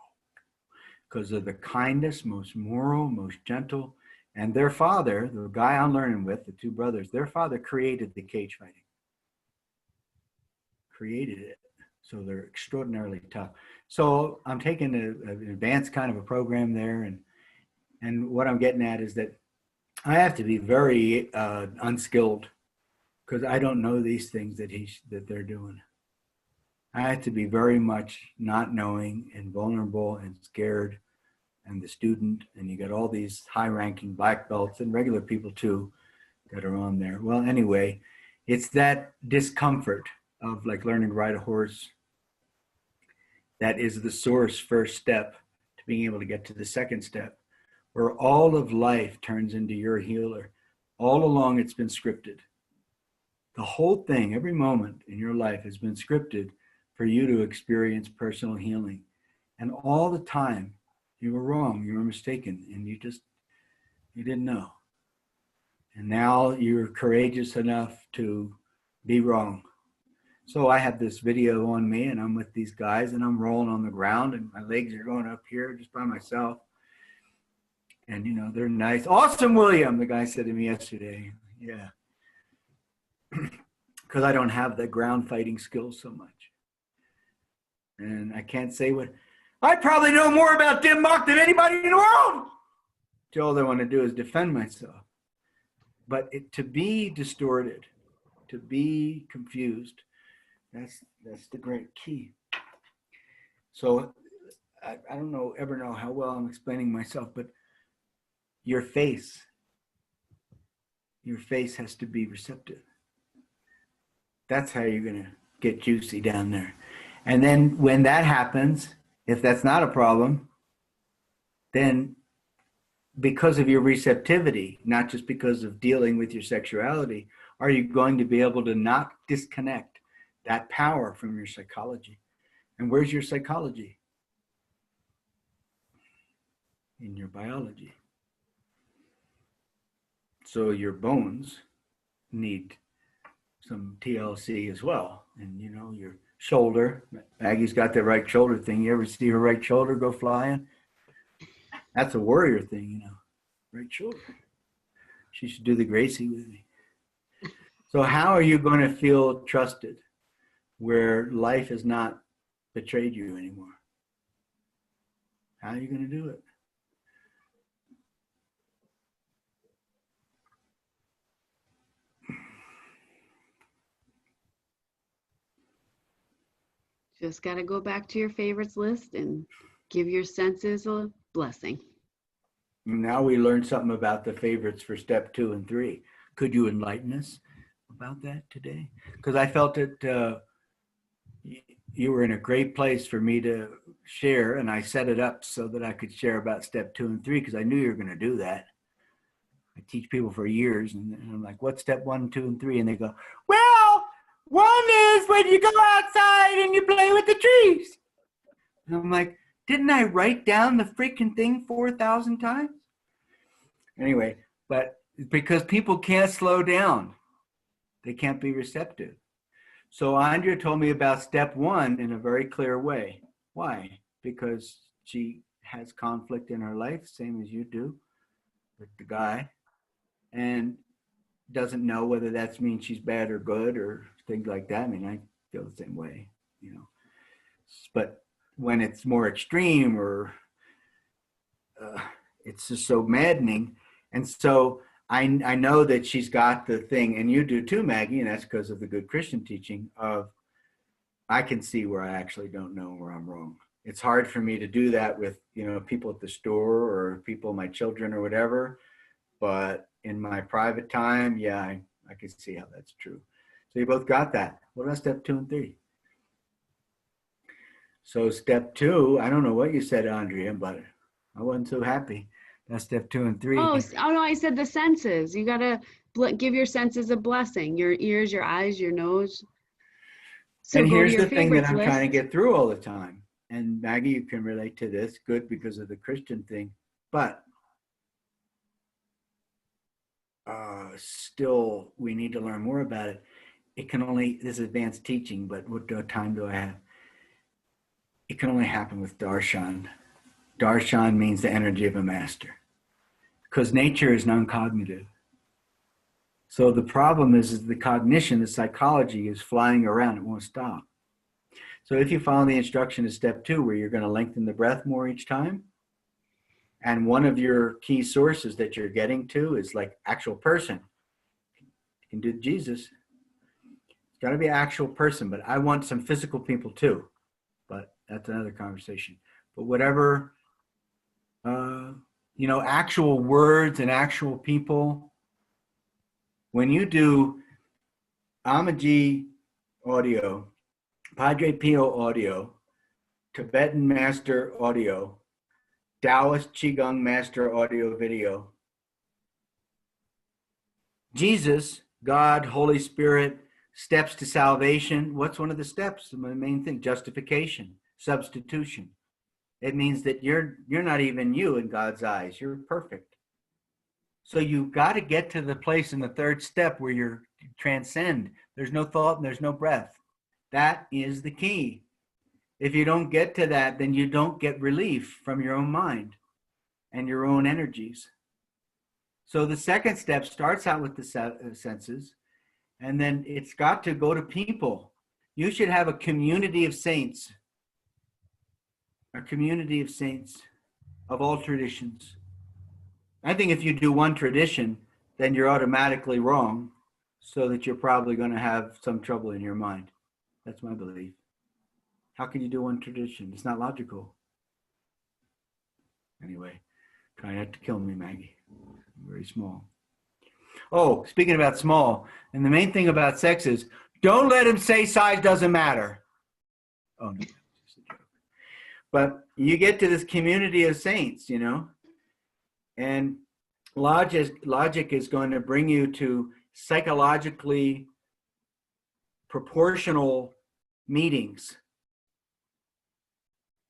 because of the kindest, most moral, most gentle. And their father, the guy I'm learning with, the two brothers, their father created the cage fighting. Created it. So they're extraordinarily tough. So I'm taking an advanced kind of a program there. And what I'm getting at is that I have to be very unskilled because I don't know these things that they're doing. I have to be very much not knowing and vulnerable and scared, and the student, and you got all these high-ranking black belts and regular people too that are on there. Well, anyway, it's that discomfort of like learning to ride a horse that is the source first step to being able to get to the second step, where all of life turns into your healer. All along it's been scripted. The whole thing, every moment in your life has been scripted for you to experience personal healing. And all the time, you were wrong, you were mistaken, and you didn't know. And now you're courageous enough to be wrong. So I have this video on me, and I'm with these guys, and I'm rolling on the ground, and my legs are going up here just by myself. And, you know, they're nice. Awesome, William, the guy said to me yesterday. Yeah. Because I don't have the ground fighting skills so much. And I can't say what, I probably know more about Dim Mak than anybody in the world. All I want to do is defend myself. But to be distorted, to be confused, that's the great key. So I don't ever know how well I'm explaining myself, but your face has to be receptive. That's how you're going to get juicy down there. And then when that happens, if that's not a problem, then because of your receptivity, not just because of dealing with your sexuality, are you going to be able to not disconnect that power from your psychology? And where's your psychology? In your biology. So your bones need some TLC as well. And you know, your shoulder, Maggie's got the right shoulder thing. You ever see her right shoulder go flying? That's a warrior thing, you know, right shoulder. She should do the Gracie with me. So how are you going to feel trusted where life has not betrayed you anymore? How are you going to do it? Just got to go back to your favorites list and give your senses a blessing. Now we learned something about the favorites for step 2 and 3. Could you enlighten us about that today? Because I felt that you were in a great place for me to share, and I set it up so that I could share about step 2 and 3 because I knew you were going to do that. I teach people for years, and I'm like, what's step 1, 2, and 3? And they go, well, 1 is when you go outside and you play with the trees. And I'm like, didn't I write down the freaking thing 4,000 times? Anyway, but because people can't slow down, they can't be receptive. So Andrea told me about step 1 in a very clear way. Why? Because she has conflict in her life, same as you do with the guy, and doesn't know whether that means she's bad or good or things like that. I mean, I feel the same way, you know. But when it's more extreme or it's just so maddening. And so I know that she's got the thing, and you do too, Maggie, and that's because of the good Christian teaching of, I can see where I actually don't know where I'm wrong. It's hard for me to do that with, you know, people at the store or people, my children or whatever. But in my private time, yeah, I can see how that's true. So you both got that. What about step 2 and 3? So step 2, I don't know what you said, Andrea, but I wasn't so happy. That's step 2 and 3. Oh no, I said the senses. You got to give your senses a blessing. Your ears, your eyes, your nose. So and go here's to your the thing that I'm favorites trying to list. get through all the time. And Maggie, you can relate to this, good because of the Christian thing. But still, we need to learn more about it. It can only, this is advanced teaching, but what time do I have? It can only happen with darshan. Darshan means the energy of a master, because nature is non-cognitive. So the problem is the cognition, the psychology is flying around. It won't stop. So if you follow the instruction of step 2, where you're going to lengthen the breath more each time, and one of your key sources that you're getting to is like actual person. You can do Jesus. It's got to be an actual person, but I want some physical people too. But that's another conversation. But whatever, you know, actual words and actual people. When you do Amaji audio, Padre Pio audio, Tibetan Master audio, Taoist Qigong Master audio video, Jesus, God, Holy Spirit, steps to salvation. What's one of the steps? The main thing, justification, substitution. It means that you're not even you in God's eyes. You're perfect. So you've got to get to the place in the third step where you're transcend. There's no thought and there's no breath. That is the key. If you don't get to that, then you don't get relief from your own mind and your own energies. So the second step starts out with the senses, and then it's got to go to people. You should have a community of saints, a community of saints of all traditions. I think if you do one tradition, then you're automatically wrong, so that you're probably going to have some trouble in your mind. That's my belief. How can you do one tradition? It's not logical. Anyway, try not to kill me, Maggie. I'm very small. Oh, speaking about small, and the main thing about sex is, don't let him say size doesn't matter. Oh, no, just a joke. But you get to this community of saints, you know, and logic is going to bring you to psychologically proportional meetings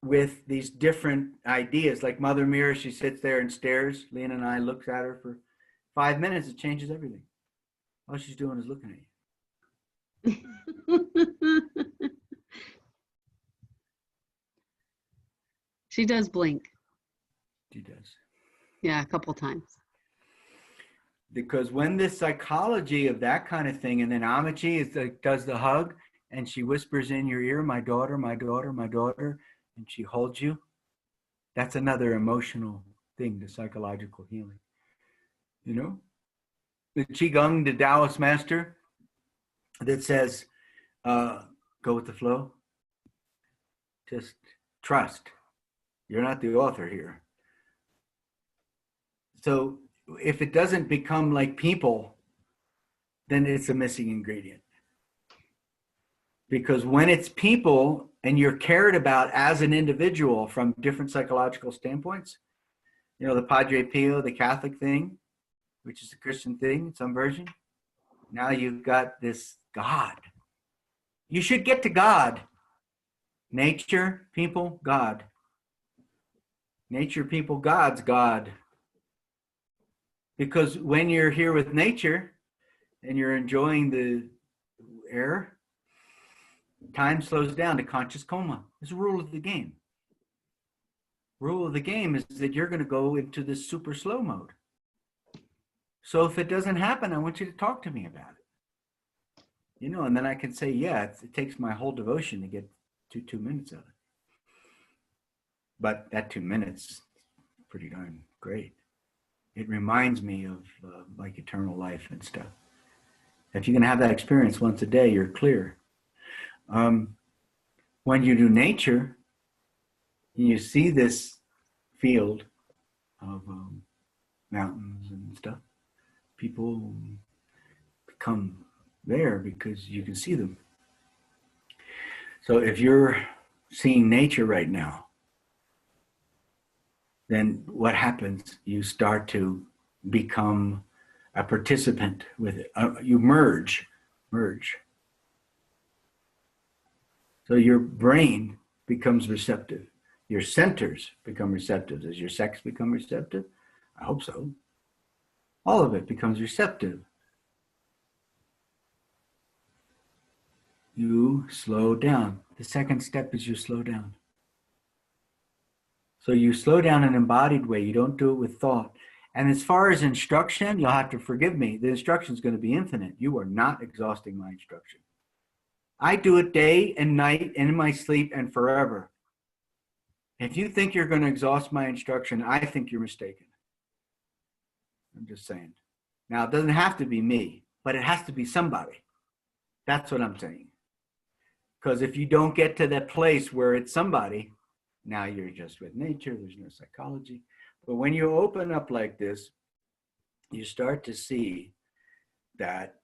with these different ideas. Like Mother Mirror, she sits there and stares. Lena and I looks at her for 5 minutes. It changes everything. All she's doing is looking at you. She does blink. She does. Yeah, a couple times. Because when this psychology of that kind of thing, and then Amachi is does the hug, and she whispers in your ear, my daughter, my daughter, my daughter, and she holds you, that's another emotional thing, the psychological healing. You know? The Qigong, the Taoist master that says, go with the flow. Just trust. You're not the author here. So if it doesn't become like people, then it's a missing ingredient. Because when it's people and you're cared about as an individual from different psychological standpoints, you know, the Padre Pio, the Catholic thing, which is the Christian thing, some version. Now you've got this God. You should get to God. Nature, people, God. Nature, people, God's God. Because when you're here with nature and you're enjoying the air, time slows down to conscious coma. It's a rule of the game. Rule of the game is that you're going to go into this super slow mode. So if it doesn't happen, I want you to talk to me about it. You know, and then I can say, yeah, it takes my whole devotion to get to 2 minutes of it. But that 2 minutes, pretty darn great. It reminds me of like eternal life and stuff. If you can have that experience once a day, you're clear. When you do nature, you see this field of mountains and stuff. People become there because you can see them. So if you're seeing nature right now, then what happens? You start to become a participant with it. You merge. So your brain becomes receptive. Your centers become receptive. Does your sex become receptive? I hope so. All of it becomes receptive. You slow down. The second step is you slow down. So you slow down in an embodied way. You don't do it with thought. And as far as instruction, you'll have to forgive me. The instruction is going to be infinite. You are not exhausting my instruction. I do it day and night and in my sleep and forever. If you think you're going to exhaust my instruction, I think you're mistaken. I'm just saying. Now, it doesn't have to be me, but it has to be somebody. That's what I'm saying. Because if you don't get to that place where it's somebody, now you're just with nature, there's no psychology. But when you open up like this, you start to see that,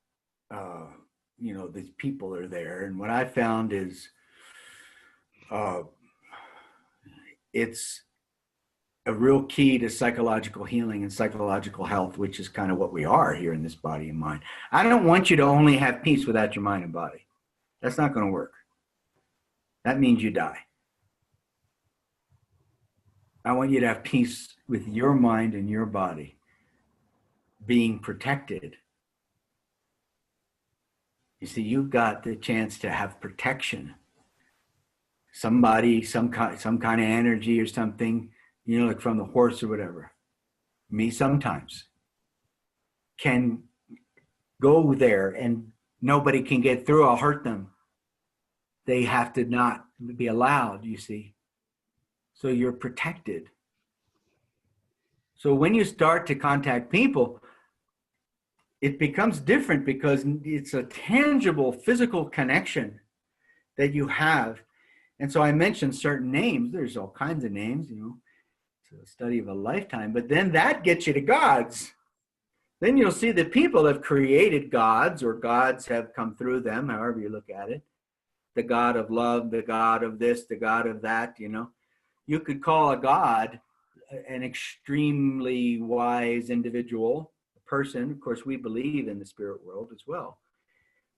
you know, these people are there. And what I found is it's a real key to psychological healing and psychological health, which is kind of what we are here in this body and mind. I don't want you to only have peace without your mind and body. That's not going to work. That means you die. I want you to have peace with your mind and your body being protected. You see, you've got the chance to have protection. Somebody, some kind of energy or something, you know, like from the horse or whatever. Me sometimes can go there and nobody can get through. I'll hurt them. They have to not be allowed, you see. So you're protected. So when you start to contact people, it becomes different because it's a tangible physical connection that you have. And so I mentioned certain names. There's all kinds of names, you know, it's a study of a lifetime. But then that gets you to gods. Then you'll see that people have created gods, or gods have come through them, however you look at it. The God of love, the God of this, the God of that, you know. You could call a God an extremely wise individual, a person. Of course, we believe in the spirit world as well.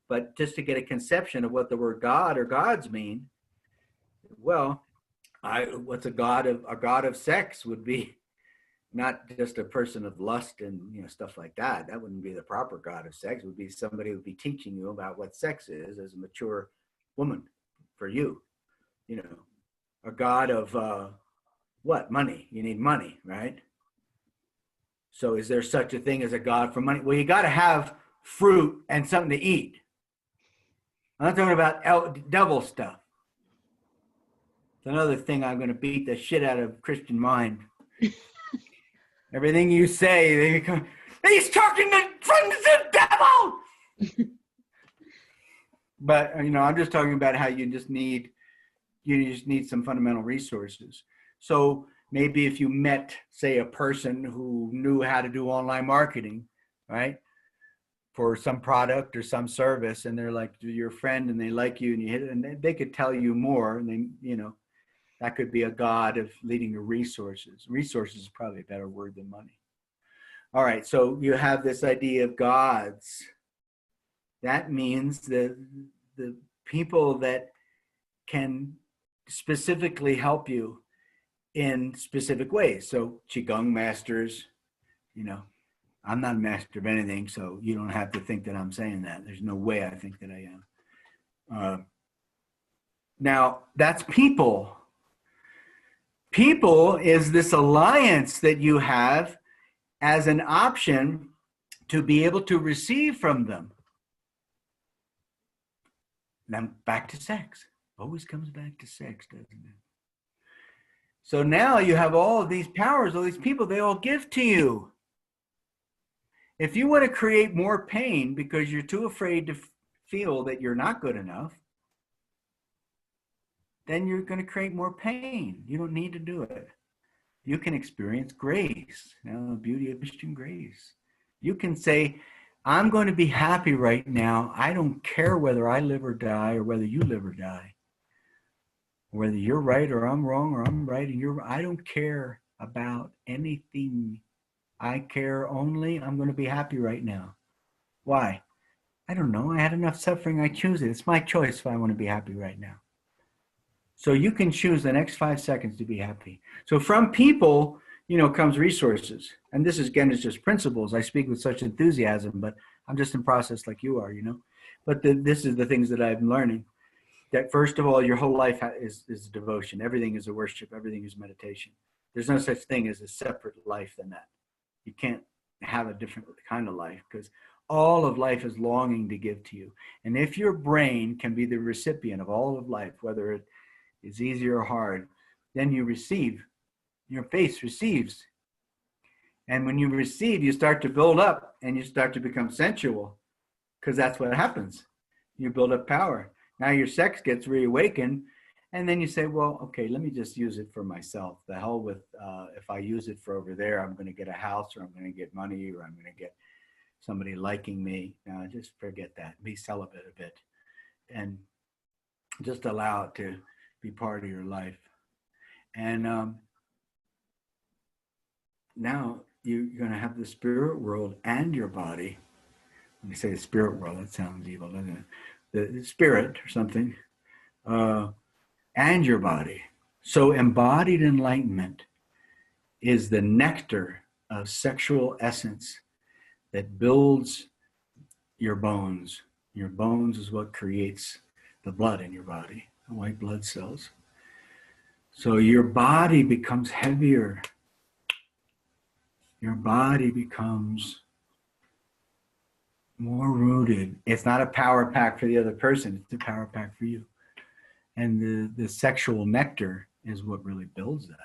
But just to get a conception of what the word God or gods mean, well, what's a god of sex would be not just a person of lust and, you know, stuff like that. That wouldn't be the proper god of sex. It would be somebody who would be teaching you about what sex is as a mature woman for you. You know, a god of what? Money. You need money, right? So is there such a thing as a god for money? Well, you got to have fruit and something to eat. I'm not talking about devil stuff. It's another thing I'm going to beat the shit out of Christian mind. Everything you say, they become, he's talking from the devil. But, you know, I'm just talking about how you just need some fundamental resources. So maybe if you met, say, a person who knew how to do online marketing, right, for some product or some service, and they're like your friend and they like you and you hit it, and they could tell you more, and they, you know, that could be a god of leading to resources. Resources is probably a better word than money. All right, so you have this idea of gods. That means the people that can specifically help you in specific ways. So Qigong masters, you know, I'm not a master of anything, so you don't have to think that I'm saying that. There's no way I think that I am. Now, that's people. People is this alliance that you have as an option to be able to receive from them. Then back to sex. Always comes back to sex, doesn't it? So now you have all of these powers, all these people, they all give to you. If you want to create more pain because you're too afraid to feel that you're not good enough, then you're going to create more pain. You don't need to do it. You can experience grace. You know, the beauty of Christian grace. You can say, I'm going to be happy right now. I don't care whether I live or die or whether you live or die. Whether you're right or I'm wrong or I'm right and you're, I don't care about anything. I care only, I'm going to be happy right now. Why? I don't know. I had enough suffering. I choose it. It's my choice if I want to be happy right now. So you can choose the next 5 seconds to be happy. So from people, you know, comes resources. And this is, again, is just principles. I speak with such enthusiasm, but I'm just in process like you are, you know. But this is the things that I'm learning. That first of all, your whole life is devotion. Everything is a worship. Everything is meditation. There's no such thing as a separate life than that. You can't have a different kind of life because all of life is longing to give to you. And if your brain can be the recipient of all of life, whether it is easy or hard, then you receive. Your face receives. And when you receive, you start to build up and you start to become sensual because that's what happens. You build up power. Now your sex gets reawakened, and then you say, well, okay, let me just use it for myself. The hell with, if I use it for over there, I'm going to get a house, or I'm going to get money, or I'm going to get somebody liking me. Now, just forget that. Be celibate a bit, and just allow it to be part of your life. And now you're going to have the spirit world and your body. When you say the spirit world, that sounds evil, doesn't it? The spirit or something, and your body. So embodied enlightenment is the nectar of sexual essence that builds your bones. Your bones is what creates the blood in your body, the white blood cells. So your body becomes heavier. Your body becomes more rooted. It's not a power pack for the other person, it's a power pack for you. And the sexual nectar is what really builds that.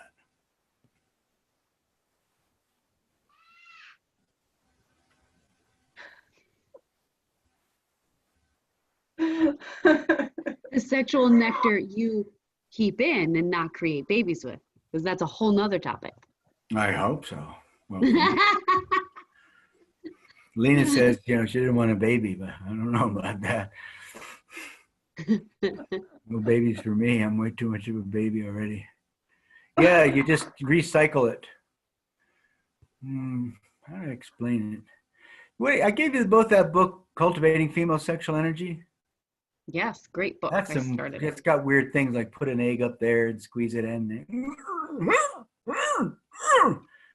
The sexual nectar you keep in and not create babies with, because that's a whole nother topic. I hope so. Well, Lena says, she didn't want a baby, but I don't know about that. No babies for me. I'm way too much of a baby already. Yeah, you just recycle it. How do I explain it? Wait, I gave you both that book, Cultivating Female Sexual Energy. Yes, great book. It's got weird things like put an egg up there and squeeze it in.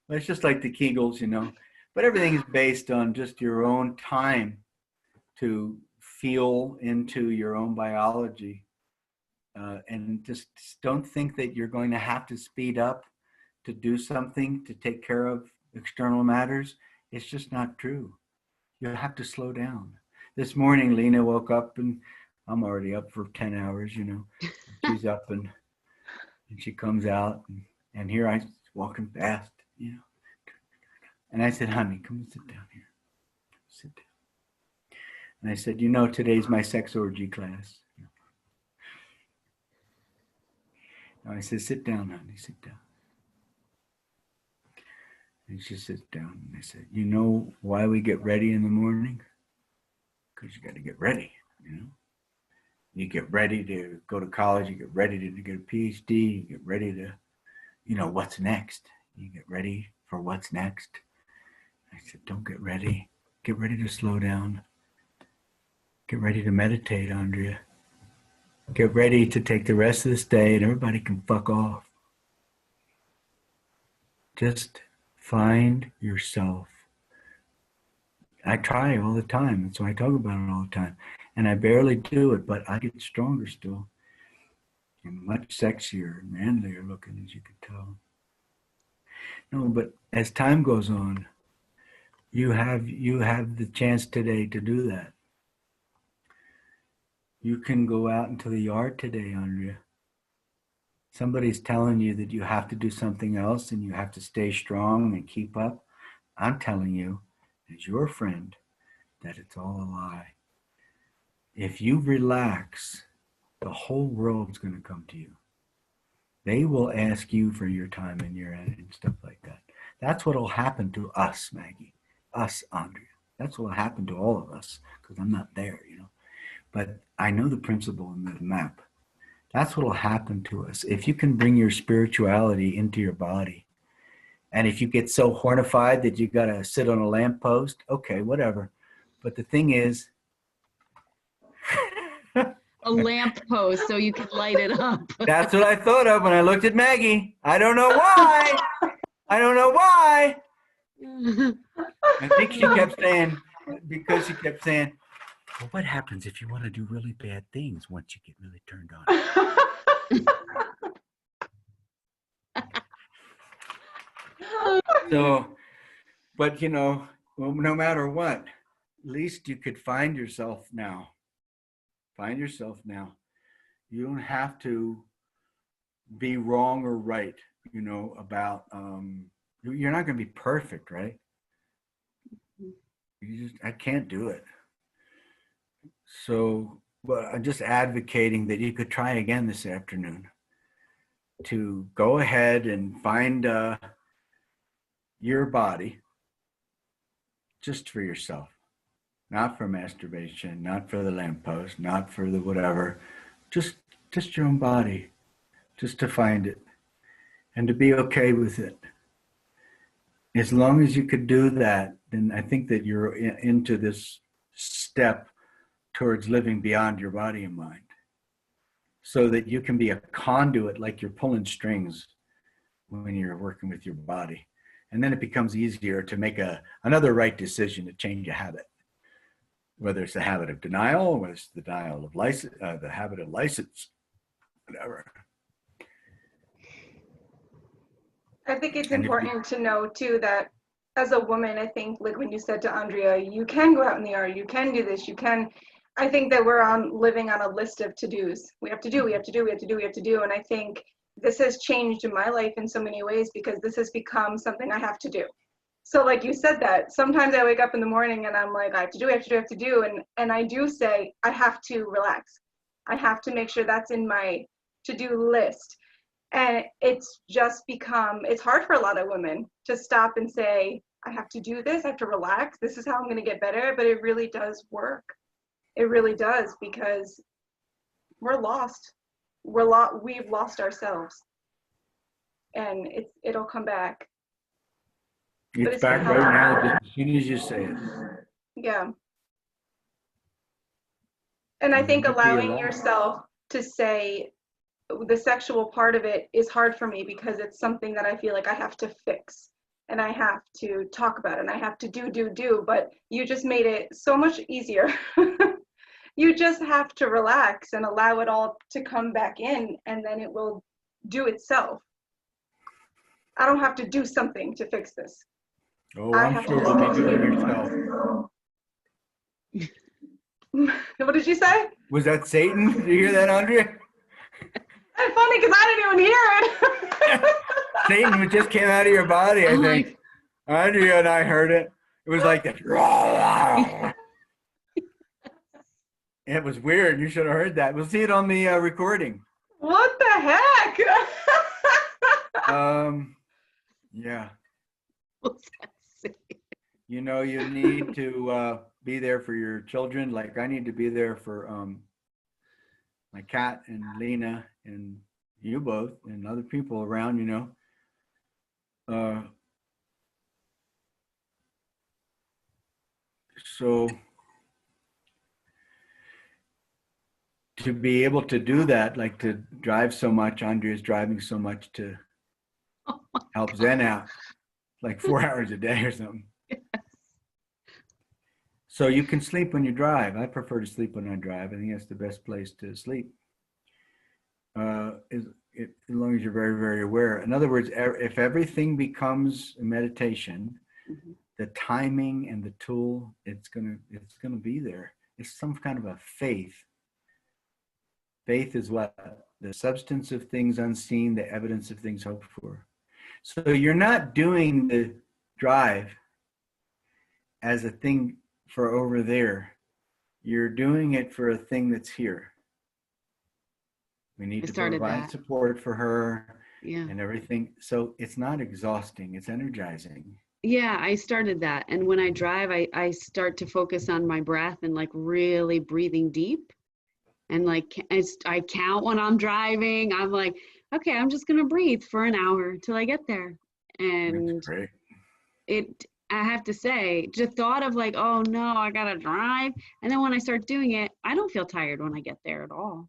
But it's just like the Kegels, But everything is based on just your own time to feel into your own biology. And just don't think that you're going to have to speed up to do something to take care of external matters. It's just not true. You have to slow down. This morning, Lena woke up, and I'm already up for 10 hours, She's up and she comes out, and here I walking past, And I said, honey, come and sit down here. Sit down. And I said, today's my sex orgy class. And I said, sit down, honey, sit down. And she sits down, and I said, you know why we get ready in the morning? Because you got to get ready, You get ready to go to college, you get ready to get a PhD, you get ready to, what's next. You get ready for what's next. I said, don't get ready. Get ready to slow down. Get ready to meditate, Andrea. Get ready to take the rest of this day and everybody can fuck off. Just find yourself. I try all the time, and so I talk about it all the time. And I barely do it, but I get stronger still. And much sexier and manlier looking, as you can tell. No, but as time goes on, you have the chance today to do that. You can go out into the yard today, Andrea. Somebody's telling you that you have to do something else and you have to stay strong and keep up. I'm telling you, as your friend, that it's all a lie. If you relax, the whole world's going to come to you. They will ask you for your time and your energy and stuff like that. That's what will happen to us, Maggie. Us, Andrea. That's what will happen to all of us, because I'm not there, But I know the principle in the map. That's what will happen to us. If you can bring your spirituality into your body, and if you get so hornified that you got to sit on a lamppost, okay, whatever. But the thing is, a lamp post so you can light it up. That's what I thought of when I looked at Maggie. I don't know why. I don't know why. I think she kept saying, because she kept saying, well, what happens if you want to do really bad things once you get really turned on? So, but no matter what, at least you could find yourself now. Find yourself now. You don't have to be wrong or right, about, you're not going to be perfect, right? I can't do it. So, but I'm just advocating that you could try again this afternoon to go ahead and find your body just for yourself, not for masturbation, not for the lamppost, not for the whatever, just your own body, just to find it and to be okay with it. As long as you could do that, then I think that you're into this step towards living beyond your body and mind, so that you can be a conduit, like you're pulling strings when you're working with your body. And then it becomes easier to make another right decision to change a habit, whether it's the habit of denial, or whether it's the denial of license, the habit of license, whatever. I think it's And if you- important to know too that as a woman, I think like when you said to Andrea, you can go out in the yard, you can do this, you can. I think that we're living on a list of to-dos. We have to do, we have to do, we have to do, we have to do. And I think this has changed in my life in so many ways because this has become something I have to do. So like you said that, sometimes I wake up in the morning and I'm like, I have to do, I have to do, I have to do. And I do say, I have to relax. I have to make sure that's in my to-do list. And it's just become, it's hard for a lot of women to stop and say, I have to do this, I have to relax, this is how I'm going to get better. But it really does work. It really does, because we're lost. We've lost ourselves. And it'll come back. But It's back right now, just as soon as you say it. Yeah. And I think It might be a allowing lot. yourself to say the sexual part of it is hard for me because it's something that I feel like I have to fix and I have to talk about and I have to do, but you just made it so much easier. You just have to relax and allow it all to come back in, and then it will do itself. I don't have to do something to fix this. Oh, I I'm have sure to you'll be just doing do it yourself. What did you say? Was that Satan? Did you hear that, Andrea? It's funny because I didn't even hear it. Satan just came out of your body, I I'm think. like, Andrea and I heard it. It was like that. It was weird. You should have heard that. We'll see it on the recording. What the heck? Yeah. what's that say? You know, you need to be there for your children. Like I need to be there for my cat and Lena and you both and other people around, you know. So to be able to do that, like to drive so much, Andrea's driving so much to Oh my help Zen out, like 4 hours a day or something. So you can sleep when you drive. I prefer to sleep when I drive. I think that's the best place to sleep. As long as you're very, very aware. In other words, if everything becomes a meditation, Mhm. the timing and the tool, it's gonna be there. It's some kind of a faith. Faith is what? The substance of things unseen, the evidence of things hoped for. So you're not doing the drive as a thing for over there. You're doing it for a thing that's here. We need I to started provide that. support for her Yeah. and everything. So it's not exhausting, it's energizing. Yeah, I started that. And when I drive, I start to focus on my breath and like really breathing deep. And like I count when I'm driving. I'm like, okay, I'm just gonna breathe for an hour till I get there. And That's great. I have to say, the thought of like, oh no, I gotta drive. And then when I start doing it, I don't feel tired when I get there at all.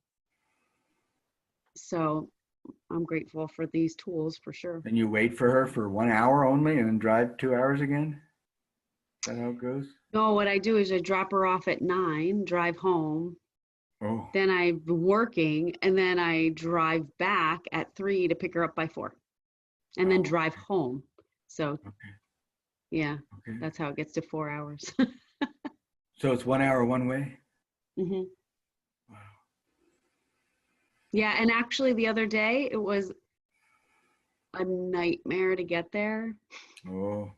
So I'm grateful for these tools for sure. And you wait for her for 1 hour only and then drive 2 hours again? Is that how it goes? No, what I do is I drop her off at 9, drive home. Oh, Then I'm working, and then I drive back at 3 to pick her up by 4, and then Oh, drive home. So, okay. yeah, Okay. that's how it gets to 4 hours. So it's 1 hour one way? hmm Wow. Yeah, and actually the other day it was a nightmare to get there Oh,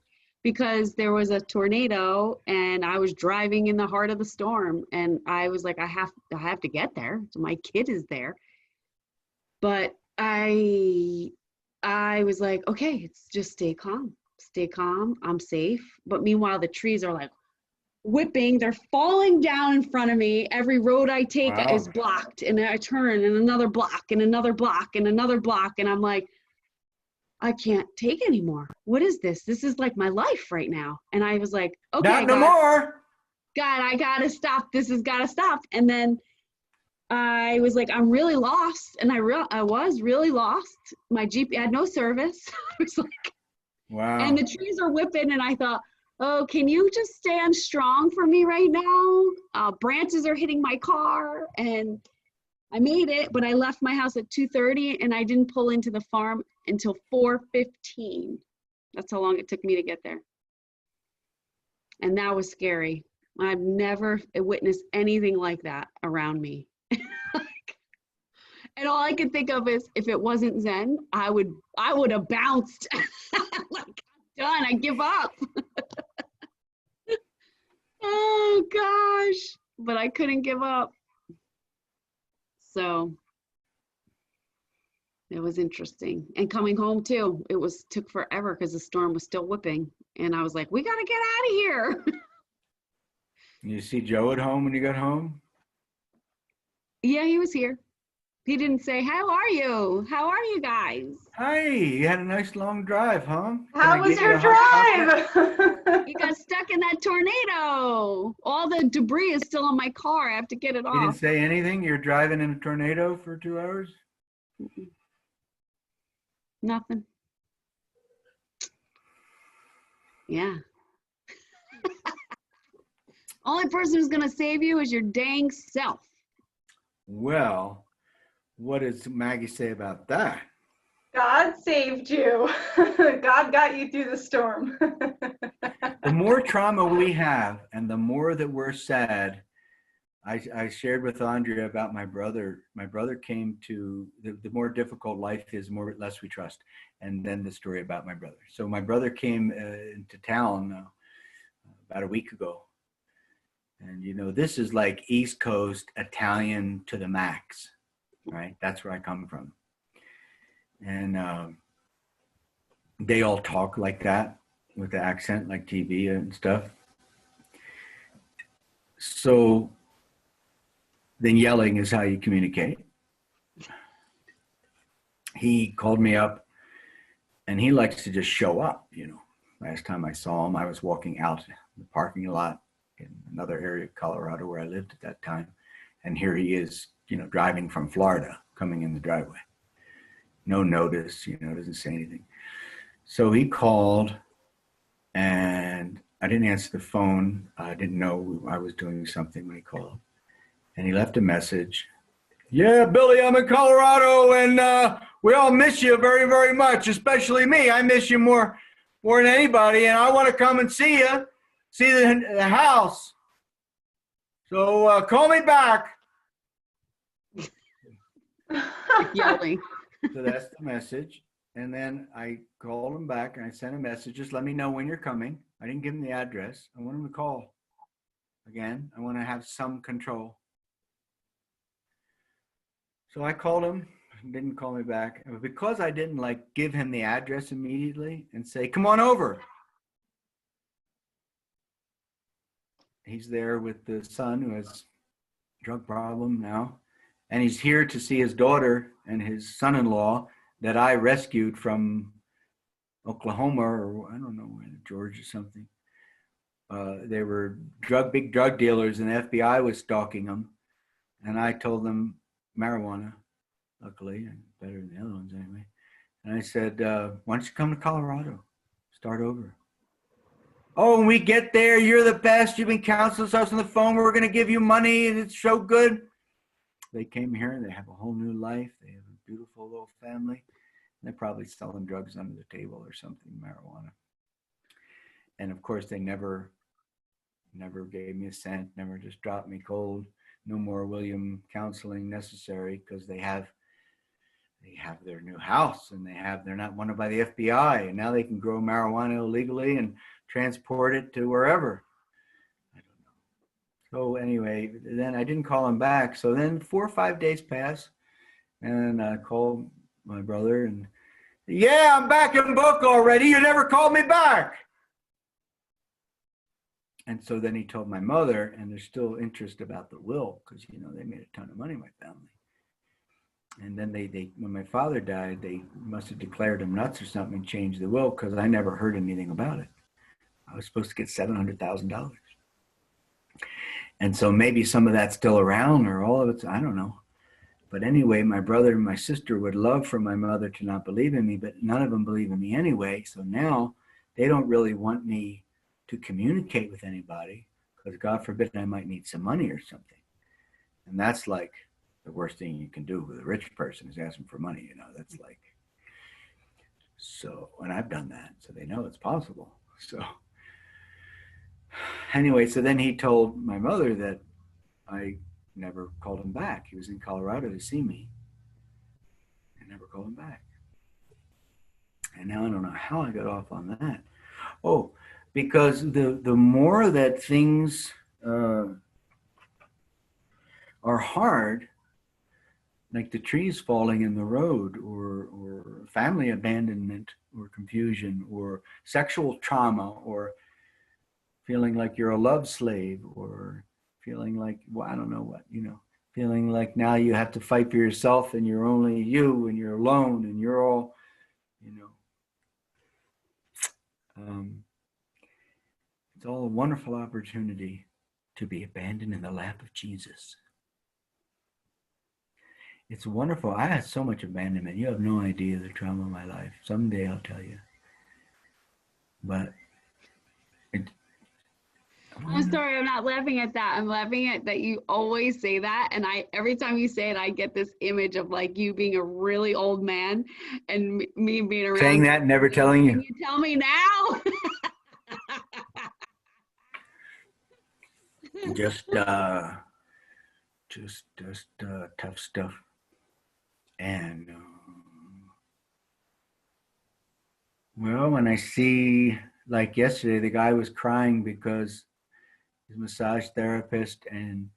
because there was a tornado and I was driving in the heart of the storm, and I was like, I have to get there. So my kid is there. But I was like, okay, it's just stay calm. Stay calm. I'm safe. But meanwhile, the trees are like whipping. They're falling down in front of me. Every road I take wow. is blocked. And I turn and another block and another block and another block. And I'm like, I can't take anymore. What is this? This is like my life right now. And I was like, okay, Not no God, more. God, I gotta stop. This has gotta stop. And then I was like, I'm really lost. And I was really lost. My Jeep had no service. I was like, and Wow. the trees are whipping. And I thought, oh, can you just stand strong for me right now? Branches are hitting my car. And I made it, but I left my house at 2:30 and I didn't pull into the farm until 4:15. That's how long it took me to get there. And that was scary. I've never witnessed anything like that around me. And all I could think of is if it wasn't Zen, I would have bounced. Like, I'm done, I give up. Oh gosh, but I couldn't give up. So it was interesting. And coming home too, took forever because the storm was still whipping. And I was like, we gotta get out of here. You see Joe at home when you got home? Yeah, he was here. He didn't say, how are you? How are you guys? Hi, you had a nice long drive, huh? Can I How was get you your a hot chocolate? drive? He got stuck in that tornado. All the debris is still on my car. I have to get it You didn't off. say anything? You're driving in a tornado for 2 hours? Mm-mm. Nothing. Yeah. Only person who's gonna save you is your dang self. Well, what does Maggie say about that? God saved you. God got you through the storm. The more trauma we have and the more that we're sad, I shared with Andrea about my brother. My brother came to, the more difficult life is, the less we trust. And then the story about my brother. So my brother came into town about a week ago. And, you know, this is like East Coast Italian to the max, right? That's where I come from. And they all talk like that with the accent, like TV and stuff. So then yelling is how you communicate. He called me up and he likes to just show up, you know. Last time I saw him, I was walking out the parking lot in another area of Colorado where I lived at that time. And here he is, you know, driving from Florida, coming in the driveway. No notice, you know, doesn't say anything. So he called and I didn't answer the phone. I didn't know I was doing something when he called. And he left a message. Yeah, Billy, I'm in Colorado and we all miss you very, very much, especially me. I miss you more than anybody. And I want to come and see you, see the house. So call me back. Yelling. So that's the message. And then I called him back and I sent a message. Just let me know when you're coming. I didn't give him the address. I want him to call. Again, I want to have some control. So I called him, didn't call me back. And because I didn't like give him the address immediately and say, come on over. He's there with the son who has a drug problem now. And he's here to see his daughter and his son-in-law that I rescued from Oklahoma or I don't know, Georgia or something. They were big drug dealers and the FBI was stalking them. And I told them marijuana, luckily, and better than the other ones anyway. And I said, why don't you come to Colorado? Start over. Oh, when we get there, you're the best. You've been counseling us on the phone. We're going to give you money and it's so good. They came here and they have a whole new life. They have a beautiful little family. They're probably selling drugs under the table or something, marijuana. And of course, they never gave me a cent, never just dropped me cold. No more William counseling necessary because they have their new house and they're not wanted by the FBI. And now they can grow marijuana illegally and transport it to wherever. I don't know. So anyway, then I didn't call him back. So then 4 or 5 days pass and I called my brother and yeah, I'm back in book already. You never called me back. And so then he told my mother, and there's still interest about the will because, you know, they made a ton of money, my family. And then they when my father died, they must have declared him nuts or something and changed the will, because I never heard anything about it. I was supposed to get $700,000. And so maybe some of that's still around, or all of it, I don't know. But anyway, my brother and my sister would love for my mother to not believe in me, but none of them believe in me anyway. So now they don't really want me to communicate with anybody, because God forbid I might need some money or something. And that's like the worst thing you can do with a rich person, is ask them for money. You know, that's like, so, and I've done that. So they know it's possible. So anyway, so then he told my mother that I never called him back. He was in Colorado to see me. I never called him back. And now I don't know how I got off on that. Oh, because the more that things are hard, like the trees falling in the road, or family abandonment, or confusion, or sexual trauma, or feeling like you're a love slave, or feeling like, well, I don't know what, you know, feeling like now you have to fight for yourself and you're only you and you're alone and you're all, you know. It's all a wonderful opportunity to be abandoned in the lap of Jesus. It's wonderful. I had so much abandonment. You have no idea the trauma of my life. Someday I'll tell you. But I'm sorry, I'm not laughing at that. I'm laughing at that you always say that. And every time you say it, I get this image of like you being a really old man and me being around. Saying that, never telling you. Can you tell me now? just tough stuff. And well, when I see, like yesterday, the guy was crying because he's a massage therapist, and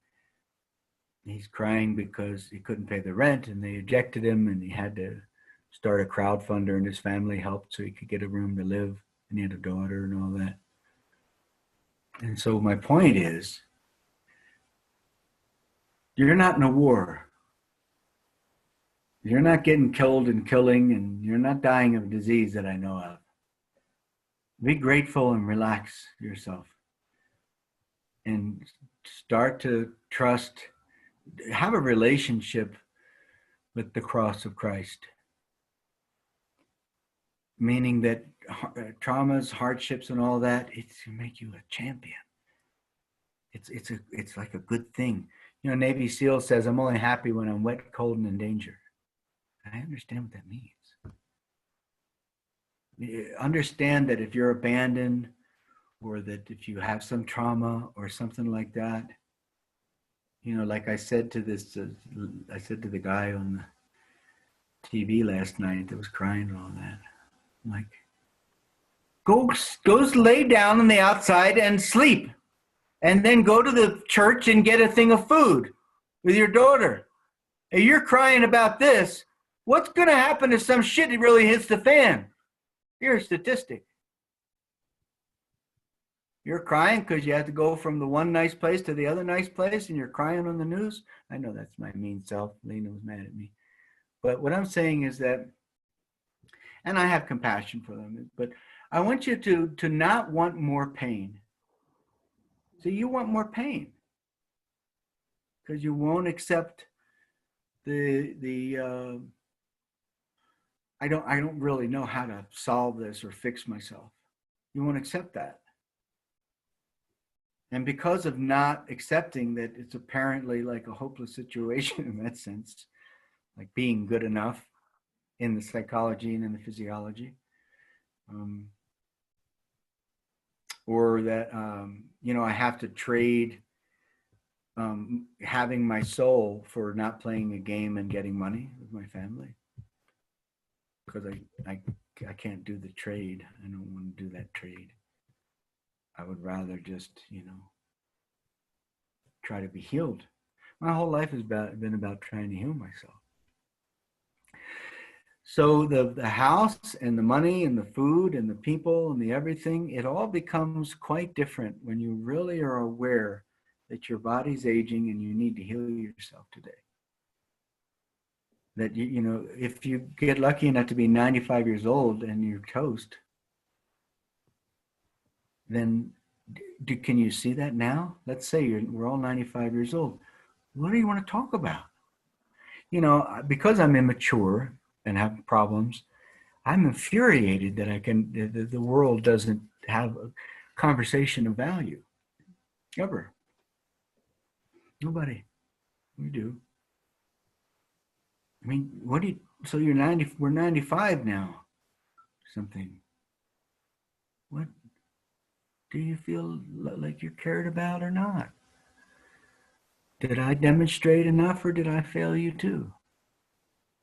he's crying because he couldn't pay the rent and they ejected him, and he had to start a crowdfunder, and his family helped so he could get a room to live, and he had a daughter and all that. And so my point is, you're not in a war. You're not getting killed and killing, and you're not dying of disease that I know of. Be grateful and relax yourself. And start to trust, have a relationship with the cross of Christ. Meaning that traumas, hardships, and all that, it's to make you a champion. It's like a good thing. You know, Navy SEAL says, I'm only happy when I'm wet, cold, and in danger. I understand what that means. Understand that if you're abandoned, or that if you have some trauma or something like that, you know, like I said to this, I said to the guy on the TV last night that was crying and all that, I'm like, go lay down on the outside and sleep, and then go to the church and get a thing of food with your daughter. And you're crying about this. What's going to happen if some shit really hits the fan? You're a statistic. You're crying because you have to go from the one nice place to the other nice place, and you're crying on the news. I know that's my mean self. Lena was mad at me. But what I'm saying is that, and I have compassion for them, but I want you to not want more pain. So you want more pain because you won't accept the I don't really know how to solve this or fix myself. You won't accept that. And because of not accepting that it's apparently like a hopeless situation in that sense, like being good enough in the psychology and in the physiology, or that, you know, I have to trade having my soul for not playing a game and getting money with my family, because I can't do the trade. I don't want to do that trade. I would rather just, you know, try to be healed. My whole life has been about trying to heal myself. So the house and the money and the food and the people and the everything, it all becomes quite different when you really are aware that your body's aging and you need to heal yourself today. that you know, if you get lucky enough to be 95 years old and you're toast, then can you see that now? Let's say we're all 95 years old. What do you want to talk about? You know, because I'm immature and have problems, I'm infuriated that the world doesn't have a conversation of value ever. Nobody. We do. I mean, so you're 90, we're 95 now, something. What do you feel like you're cared about or not? Did I demonstrate enough or did I fail you too?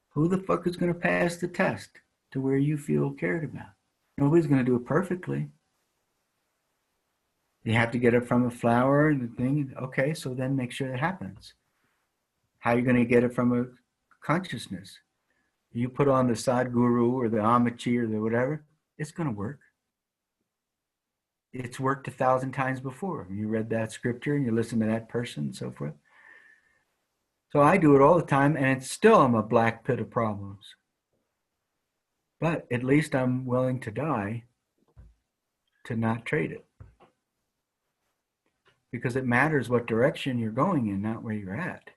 Who the fuck is going to pass the test to where you feel cared about? Nobody's going to do it perfectly. You have to get it from a flower and the thing. Okay, so then make sure it happens. How are you going to get it from a consciousness? You put on the Sadhguru or the Amachi or the whatever, it's going to work. It's worked 1,000 times before. You read that scripture and you listen to that person and so forth. So I do it all the time, and it's still I'm a black pit of problems. But at least I'm willing to die to not trade it. Because it matters what direction you're going in, not where you're at.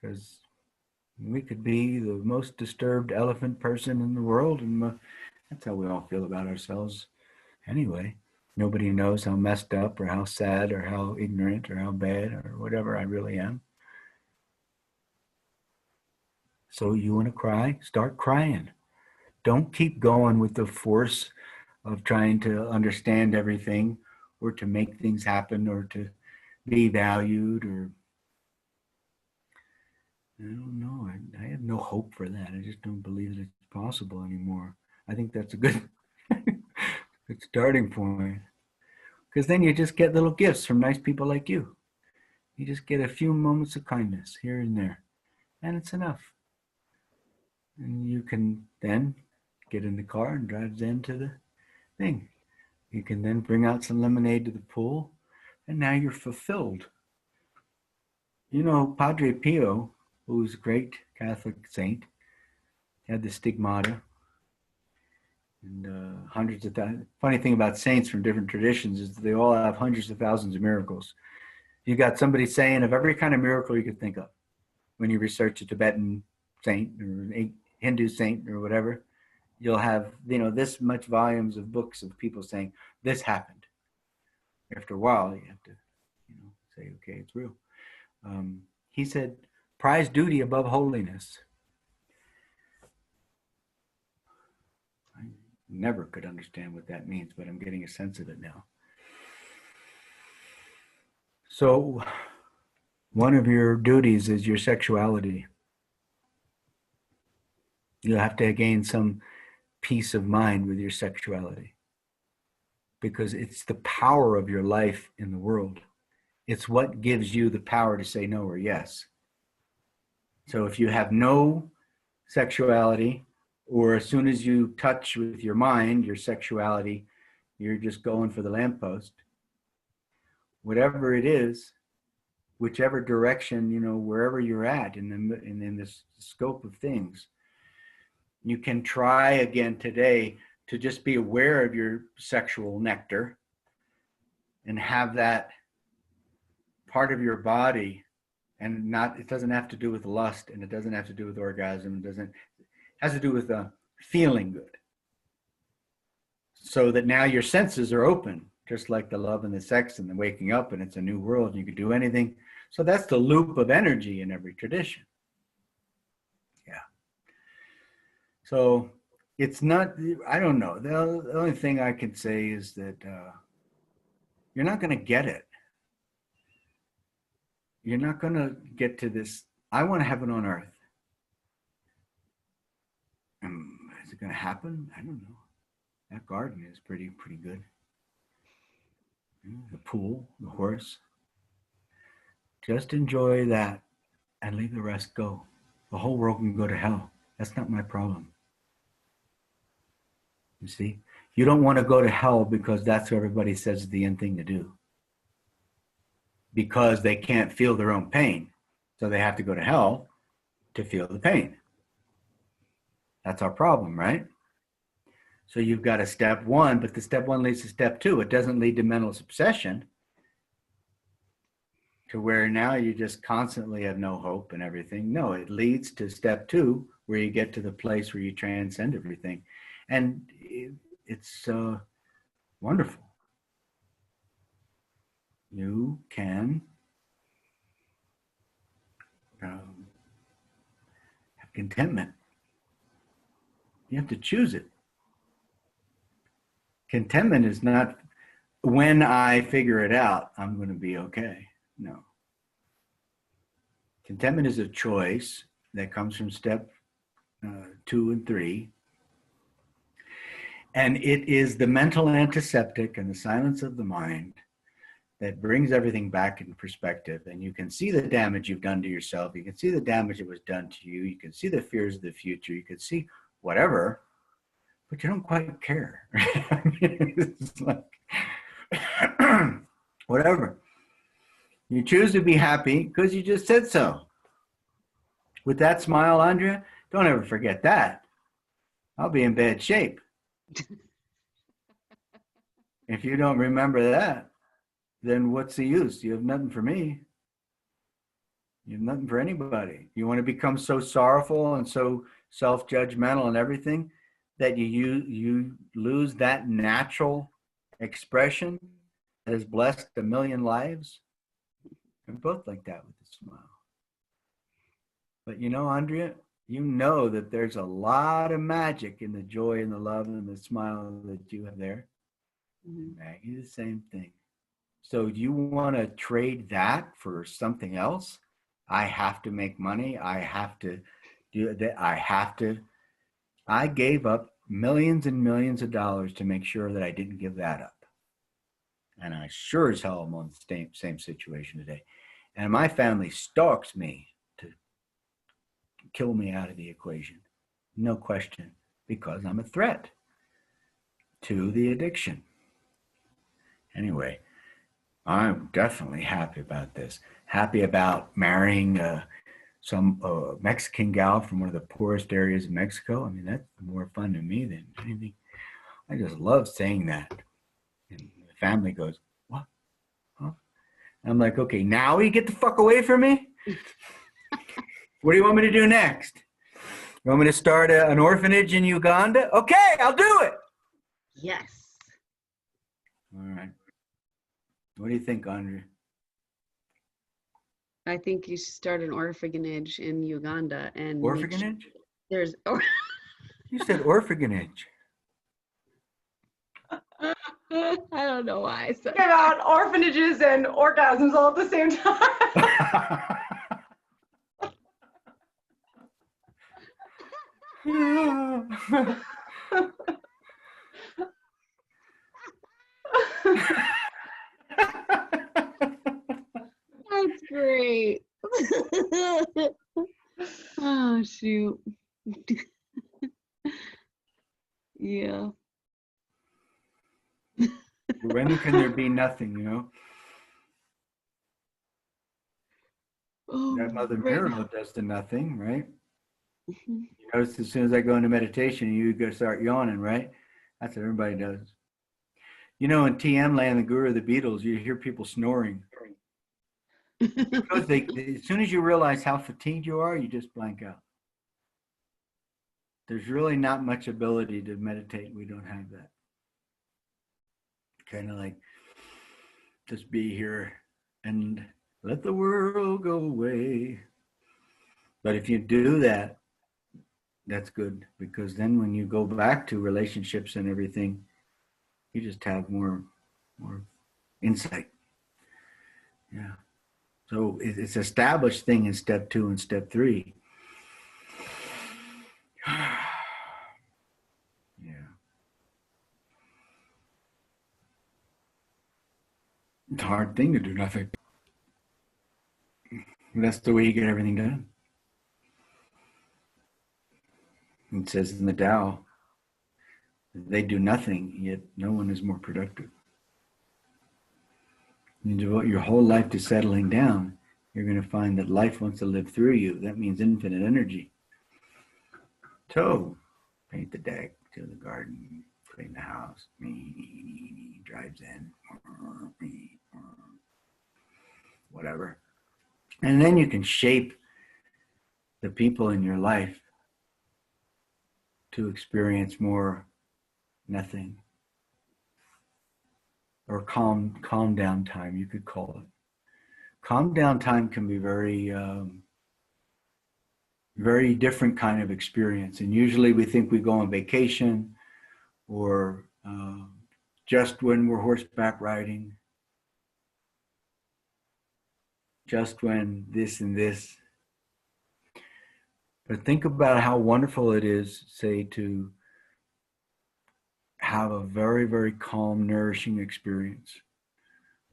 Because we could be the most disturbed elephant person in the world, and that's how we all feel about ourselves anyway. Nobody knows how messed up or how sad or how ignorant or how bad or whatever I really am. So you want to cry? Start crying. Don't keep going with the force of trying to understand everything or to make things happen or to be valued or I don't know. I have no hope for that. I just don't believe that it's possible anymore. I think that's a good, good starting point. Because then you just get little gifts from nice people like you. You just get a few moments of kindness here and there. And it's enough. And you can then get in the car and drive Zen to the thing. You can then bring out some lemonade to the pool. And now you're fulfilled. You know, Padre Pio, who's a great Catholic saint, had the stigmata. And hundreds of thousands. Funny thing about saints from different traditions is they all have hundreds of thousands of miracles. You got somebody saying of every kind of miracle you could think of. When you research a Tibetan saint or a Hindu saint or whatever, you'll have, you know, this much volumes of books of people saying this happened. After a while, you have to, you know, say, okay, it's real. He said, prize duty above holiness. I never could understand what that means, but I'm getting a sense of it now. So one of your duties is your sexuality. You have to gain some peace of mind with your sexuality because it's the power of your life in the world. It's what gives you the power to say no or yes. So if you have no sexuality, or as soon as you touch with your mind, your sexuality, you're just going for the lamppost, whatever it is, whichever direction, you know, wherever you're at in this scope of things, you can try again today to just be aware of your sexual nectar and have that part of your body, and not, it doesn't have to do with lust and it doesn't have to do with orgasm. It has to do with feeling good. So that now your senses are open, just like the love and the sex and the waking up, and it's a new world. You can do anything. So that's the loop of energy in every tradition. Yeah. So it's not, I don't know. The only thing I can say is that you're not going to get it. You're not going to get to this. I want heaven on earth. Is it going to happen? I don't know. That garden is pretty good. The pool, the horse. Just enjoy that and leave the rest go. The whole world can go to hell. That's not my problem. You see? You don't want to go to hell because that's what everybody says is the end thing to do. Because they can't feel their own pain. So they have to go to hell. to feel the pain. That's our problem, right? So you've got a step one, but the step one leads to step two. It doesn't lead to mental obsession, to where now you just constantly have no hope and everything. No, it leads to step two, where you get to the place where you transcend everything. And it's wonderful. You can have contentment. You have to choose it. Contentment is not when I figure it out, I'm going to be okay. No. Contentment is a choice that comes from step 2 and 3. And it is the mental antiseptic and the silence of the mind that brings everything back in perspective. And you can see the damage you've done to yourself. You can see the damage that was done to you. You can see the fears of the future. You can see whatever, but you don't quite care. I mean, it's like, whatever. You choose to be happy because you just said so. With that smile, Andrea, don't ever forget that. I'll be in bad shape. If you don't remember that, then what's the use? You have nothing for me. You have nothing for anybody. You want to become so sorrowful and so self-judgmental and everything that you lose that natural expression that has blessed a million lives. We're both like that with a smile. But you know, Andrea, you know that there's a lot of magic in the joy and the love and the smile that you have there. Maggie, the same thing. So you want to trade that for something else? I have to make money. I have to do that. I gave up millions and millions of dollars to make sure that I didn't give that up. And I sure as hell am on the same situation today. And my family stalks me to kill me out of the equation. No question, because I'm a threat to the addiction. Anyway, I'm definitely happy about this. Happy about marrying some Mexican gal from one of the poorest areas of Mexico. I mean, that's more fun to me than anything. I just love saying that. And the family goes, what? Huh? I'm like, okay, now you get the fuck away from me? What do you want me to do next? You want me to start an orphanage in Uganda? Okay, I'll do it. Yes. All right. What do you think, Andrea? I think you should start an orphanage in Uganda and Orphanage? There's You said orphanage. I don't know why I said About orphanages and orgasms all at the same time. That's great. Oh shoot. Yeah. When can there be nothing, you know? Oh, That Mother right. Miracle does the nothing, right? Mhm. You notice as soon as I go into meditation, you go start yawning, right? That's what everybody does. You know, in TM Land, the Guru of the Beatles, you hear people snoring. Because as soon as you realize how fatigued you are, you just blank out. There's really not much ability to meditate. We don't have that. Kind of like just be here and let the world go away. But if you do that, that's good, because then when you go back to relationships and everything, you just have more insight. Yeah. So it's established thing in step 2 and step 3. Yeah. It's a hard thing to do nothing. That's the way you get everything done. It says in the Tao, they do nothing, yet no one is more productive. You devote your whole life to settling down, you're going to find that life wants to live through you. That means infinite energy. So, paint the deck, do the garden, clean the house, drives in, whatever. And then you can shape the people in your life to experience more nothing, or calm down time, you could call it. Calm down time can be very very different kind of experience. And usually we think we go on vacation, or just when we're horseback riding, just when this and this. But think about how wonderful it is, say, to have a very, very calm, nourishing experience,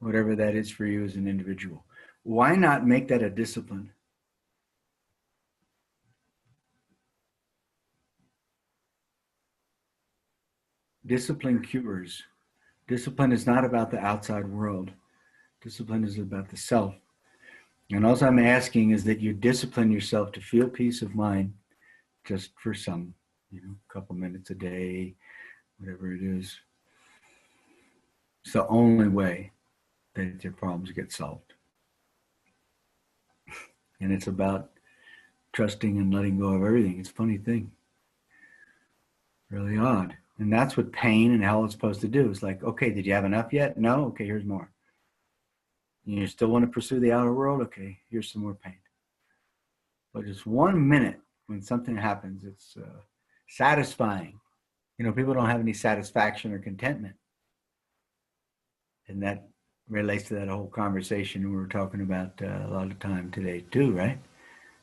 whatever that is for you as an individual. Why not make that a discipline? Discipline cures. Discipline is not about the outside world. Discipline is about the self. And all I'm asking is that you discipline yourself to feel peace of mind, just for some, couple minutes a day, whatever it is. It's the only way that your problems get solved. And it's about trusting and letting go of everything. It's a funny thing. Really odd. And that's what pain and hell is supposed to do. It's like, okay, did you have enough yet? No? Okay, here's more. You still want to pursue the outer world? Okay, here's some more pain. But just 1 minute when something happens, it's satisfying. People don't have any satisfaction or contentment. And that relates to that whole conversation we were talking about a lot of time today too, right?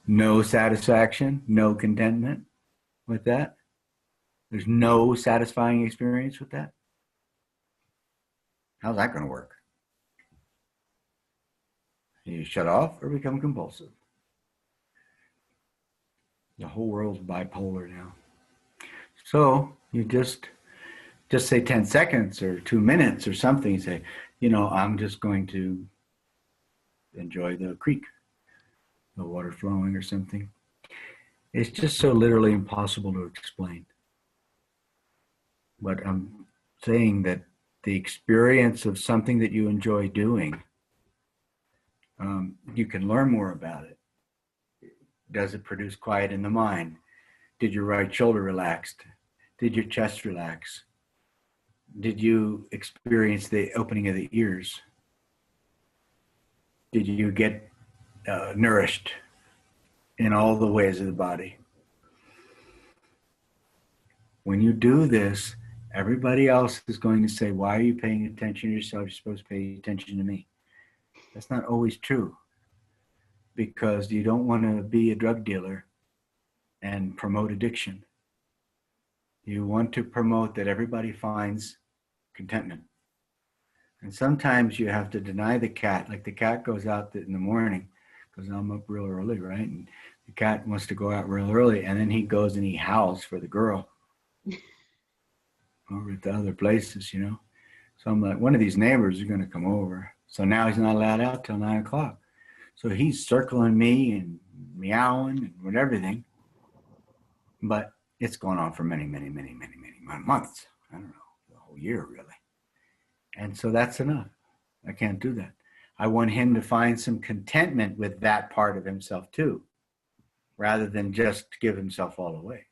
No satisfaction, no contentment with that. There's no satisfying experience with that. How's that going to work? You shut off or become compulsive. The whole world's bipolar now. So you just say 10 seconds or 2 minutes or something. You say, I'm just going to enjoy the creek, the water flowing or something. It's just so literally impossible to explain. But I'm saying that the experience of something that you enjoy doing, you can learn more about it. Does it produce quiet in the mind? Did your right shoulder relax? Did your chest relax? Did you experience the opening of the ears? Did you get nourished in all the ways of the body? When you do this, everybody else is going to say, why are you paying attention to yourself? You're supposed to pay attention to me. That's not always true, because you don't want to be a drug dealer and promote addiction. You want to promote that everybody finds contentment. And sometimes you have to deny the cat. Like the cat goes out in the morning, because I'm up real early, right? And the cat wants to go out real early, and then he goes and he howls for the girl over at the other places, So I'm like, one of these neighbors are going to come over. So now he's not allowed out till 9 o'clock. So he's circling me and meowing and everything. But it's going on for many, many, many, many, many months. I don't know, the whole year really. And so that's enough. I can't do that. I want him to find some contentment with that part of himself too, rather than just give himself all away,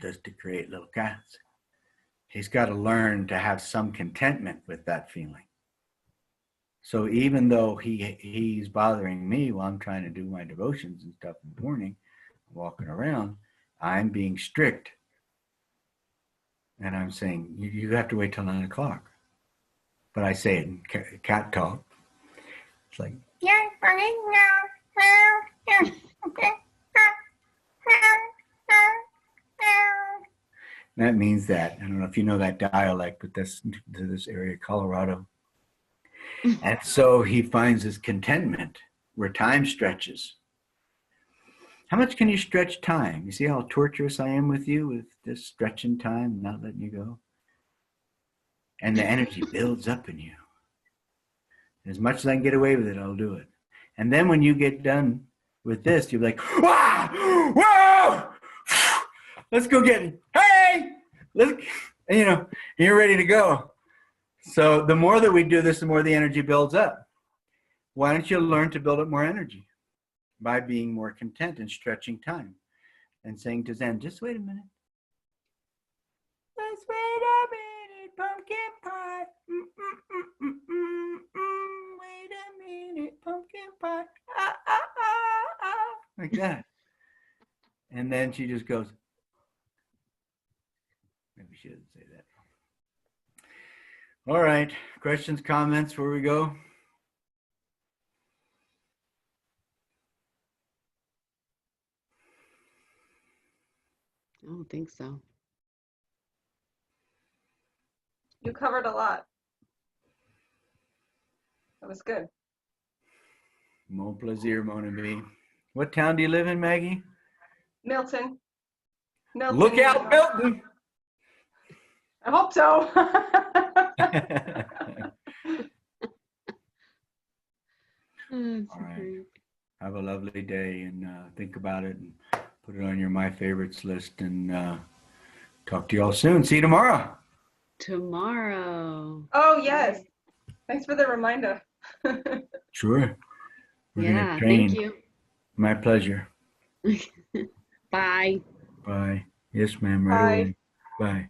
just to create little cats. He's got to learn to have some contentment with that feeling. So even though he's bothering me while I'm trying to do my devotions and stuff in the morning, walking around, I'm being strict. And I'm saying, you have to wait till 9 o'clock. But I say it in cat talk. It's like, that means that. I don't know if you know that dialect, but that's to this area, Colorado. And so he finds his contentment where time stretches. How much can you stretch time? You see how torturous I am with you with this stretching time, not letting you go? And the energy builds up in you. As much as I can get away with it, I'll do it. And then when you get done with this, you'll be like, wow, whoa, let's go get it. Hey, let's, and, you know, you're ready to go. So the more that we do this, the more the energy builds up. Why don't you learn to build up more energy by being more content and stretching time and saying to Zen, just wait a minute. Just wait a minute, pumpkin pie. Wait a minute, pumpkin pie. Ah, ah, ah, ah. Like that. And then she just goes, maybe she doesn't say that. All right. Questions, comments before we go? I don't think so. You covered a lot. That was good. Mon plaisir, mon ami. What town do you live in, Maggie? Milton. Milton. Look out, Milton. I hope so. All right. Have a lovely day and think about it and put it on your my favorites list and talk to you all soon. See you tomorrow. Tomorrow. Oh, yes. Thanks for the reminder. Sure. We're Yeah, gonna train. thank you. My pleasure. Bye. Bye. Yes, ma'am. Right Bye. away. Bye.